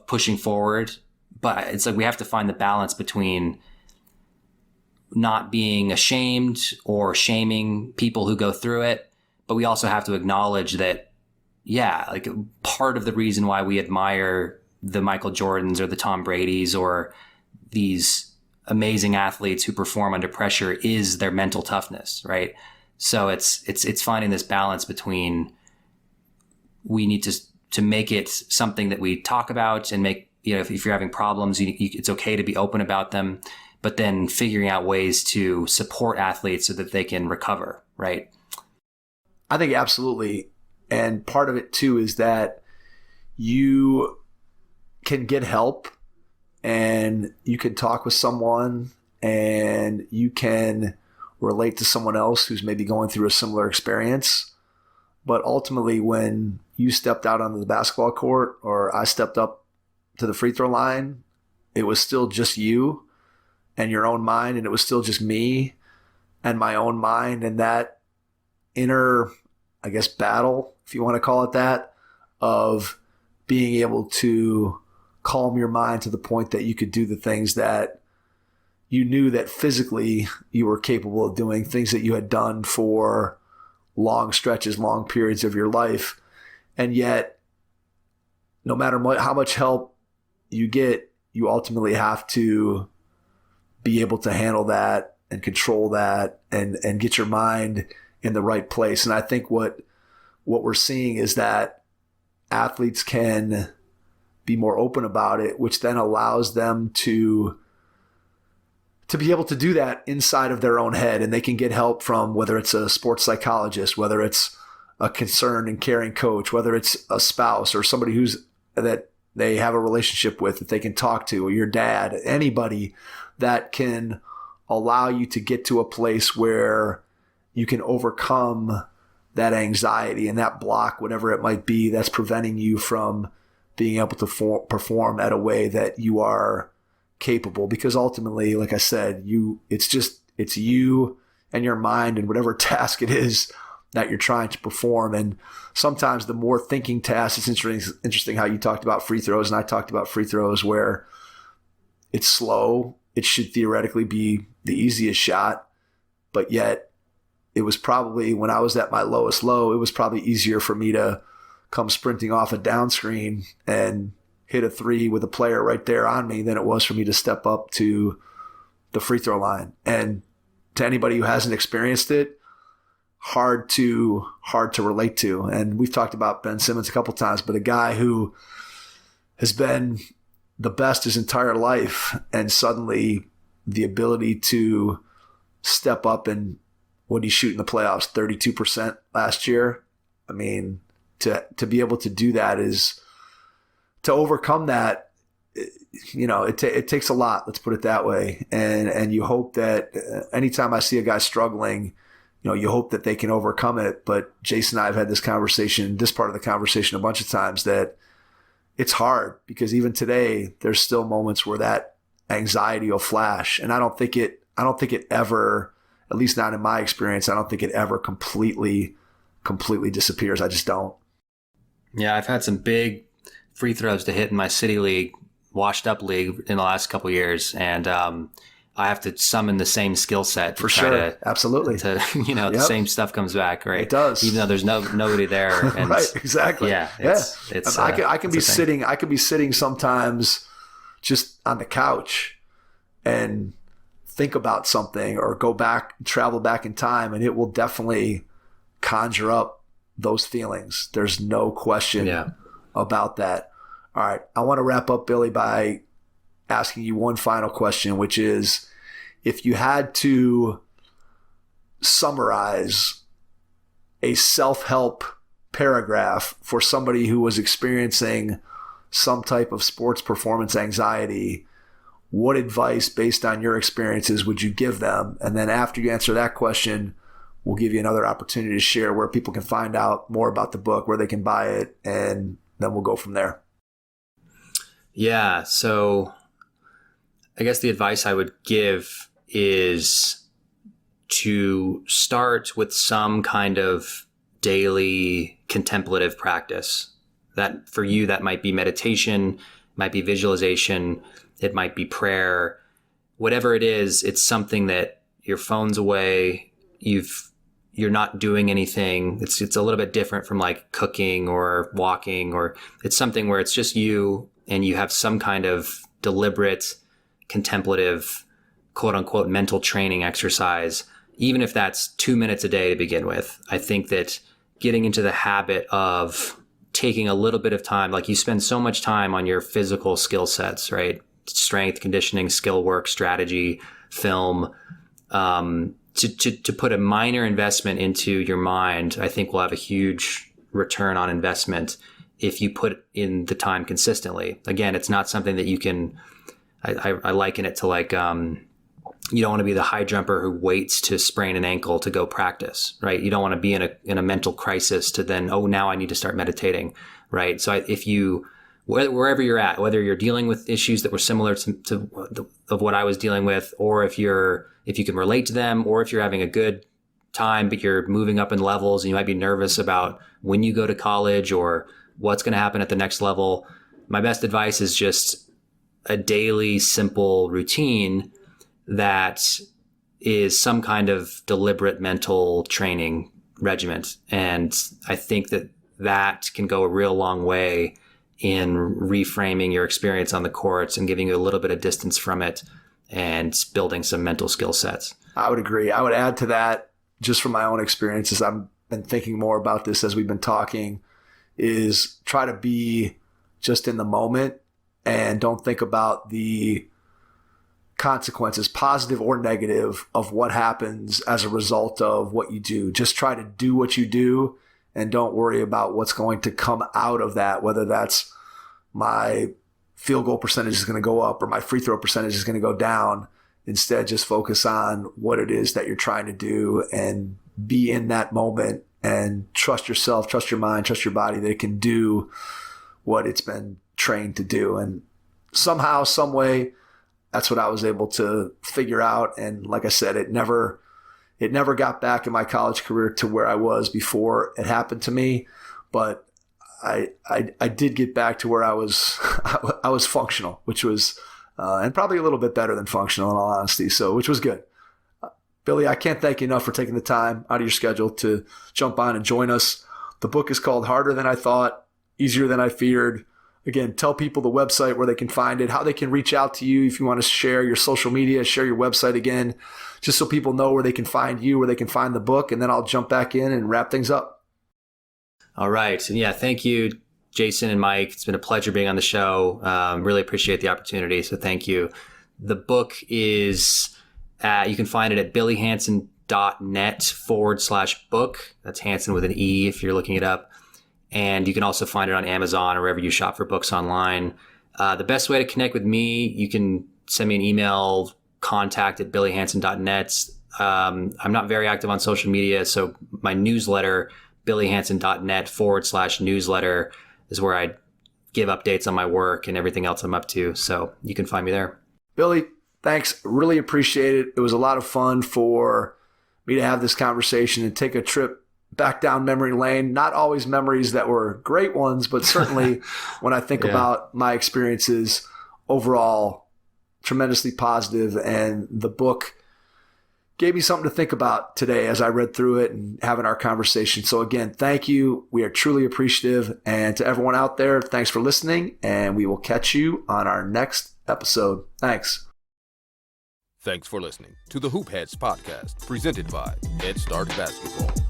Speaker 2: pushing forward. But it's like we have to find the balance between not being ashamed or shaming people who go through it. But we also have to acknowledge that, yeah, like part of the reason why we admire the Michael Jordans or the Tom Bradys or these amazing athletes who perform under pressure is their mental toughness, right? So it's finding this balance between, we need to make it something that we talk about and make, if you're having problems, it's okay to be open about them, but then figuring out ways to support athletes so that they can recover, right?
Speaker 3: I think absolutely. And part of it too is that you can get help and you can talk with someone and you can relate to someone else who's maybe going through a similar experience. But ultimately, when you stepped out onto the basketball court or I stepped up to the free throw line, it was still just you and your own mind, and it was still just me and my own mind, and that inner, I guess, battle, if you want to call it that, of being able to calm your mind to the point that you could do the things that you knew that physically you were capable of doing, things that you had done for long stretches, long periods of your life. And yet, no matter how much help you get, you ultimately have to be able to handle that and control that and get your mind in the right place. And I think what we're seeing is that athletes can be more open about it, which then allows them to be able to do that inside of their own head. And they can get help from, whether it's a sports psychologist, whether it's a concerned and caring coach, whether it's a spouse or somebody that they have a relationship with that they can talk to, or your dad, anybody that can allow you to get to a place where you can overcome that anxiety and that block, whatever it might be, that's preventing you from being able to perform at a way that you are capable. Because ultimately, like I said, it's you and your mind and whatever task it is that you're trying to perform. And sometimes the more thinking tasks, it's interesting how you talked about free throws and I talked about free throws, where it's slow. It should theoretically be the easiest shot, but yet it was probably, when I was at my lowest low, it was probably easier for me to come sprinting off a down screen and hit a three with a player right there on me than it was for me to step up to the free throw line. And to anybody who hasn't experienced it, hard to relate to. And we've talked about Ben Simmons a couple times, but a guy who has been the best his entire life, and suddenly the ability to step up and what he shoot in the playoffs, 32% last year. I mean, to be able to do that is, to overcome that, it takes a lot, let's put it that way. And you hope that anytime I see a guy struggling, you hope that they can overcome it. But Jason and I have had this part of the conversation a bunch of times, that it's hard, because even today there's still moments where that anxiety will flash. And I don't think it ever, at least not in my experience, I don't think it ever completely disappears. I just don't.
Speaker 2: Yeah, I've had some big free throws to hit in my city league, washed up league, in the last couple of years. And I have to summon the same skill set
Speaker 3: for sure. Absolutely.
Speaker 2: The same stuff comes back, right?
Speaker 3: It does,
Speaker 2: even though there's nobody there. And
Speaker 3: right. Exactly.
Speaker 2: Yeah.
Speaker 3: I can be sitting sometimes just on the couch and think about something, or travel back in time, and it will definitely conjure up those feelings. There's no question about that. All right. I want to wrap up, Billy, by asking you one final question, which is, if you had to summarize a self-help paragraph for somebody who was experiencing some type of sports performance anxiety, what advice based on your experiences would you give them? And then after you answer that question, we'll give you another opportunity to share where people can find out more about the book, where they can buy it, and then we'll go from there.
Speaker 2: Yeah. So I guess the advice I would give is to start with some kind of daily contemplative practice. That for you, that might be meditation, might be visualization, it might be prayer. Whatever it is, it's something that your phone's away, you're not doing anything. It's a little bit different from like cooking or walking, or it's something where it's just you and you have some kind of deliberate, contemplative, quote unquote, mental training exercise, even if that's 2 minutes a day to begin with. I think that getting into the habit of taking a little bit of time, like you spend so much time on your physical skill sets, right? Strength, conditioning, skill work, strategy, film, to put a minor investment into your mind, I think will have a huge return on investment if you put in the time consistently. Again, it's not something that you can, I liken it to like, you don't want to be the high jumper who waits to sprain an ankle to go practice, right? You don't want to be in a mental crisis to then, oh, now I need to start meditating, right? So if you, wherever you're at, whether you're dealing with issues that were similar to what I was dealing with, or if you can relate to them, or if you're having a good time, but you're moving up in levels and you might be nervous about when you go to college or what's going to happen at the next level, my best advice is just a daily simple routine that is some kind of deliberate mental training regiment. And I think that can go a real long way in reframing your experience on the courts and giving you a little bit of distance from it and building some mental skill sets.
Speaker 3: I would agree. I would add to that, just from my own experiences, I've been thinking more about this as we've been talking, is try to be just in the moment and don't think about the consequences, positive or negative, of what happens as a result of what you do. Just try to do what you do and don't worry about what's going to come out of that, whether that's my field goal percentage is going to go up or my free throw percentage is going to go down. Instead, just focus on what it is that you're trying to do and be in that moment and trust yourself, trust your mind, trust your body that it can do what it's been trained to do. And somehow, some way, that's what I was able to figure out. And like I said, it never got back in my college career to where I was before it happened to me. But I did get back to where I was functional, which was, and probably a little bit better than functional in all honesty. So, which was good. Billy, I can't thank you enough for taking the time out of your schedule to jump on and join us. The book is called Harder Than I Thought, Easier Than I Feared. Again, tell people the website where they can find it, how they can reach out to you if you want to share your social media, share your website again, just so people know where they can find you, where they can find the book, and then I'll jump back in and wrap things up.
Speaker 2: All right. And yeah, thank you, Jason and Mike. It's been a pleasure being on the show. Really appreciate the opportunity. So thank you. The book is, you can find it at billyhansen.net/book. That's Hansen with an E if you're looking it up. And you can also find it on Amazon or wherever you shop for books online. The best way to connect with me, you can send me an email, contact@billyhansen.net. I'm not very active on social media, so my newsletter, billyhansen.net/newsletter, is where I give updates on my work and everything else I'm up to. So you can find me there.
Speaker 3: Billy, thanks. Really appreciate it. It was a lot of fun for me to have this conversation and take a trip back down memory lane. Not always memories that were great ones, but certainly when I think about my experiences overall, tremendously positive. And the book gave me something to think about today as I read through it and having our conversation. So again, thank you. We are truly appreciative. And to everyone out there, thanks for listening. And we will catch you on our next episode. Thanks.
Speaker 1: Thanks for listening to the Hoop Heads podcast, presented by Head Start Basketball.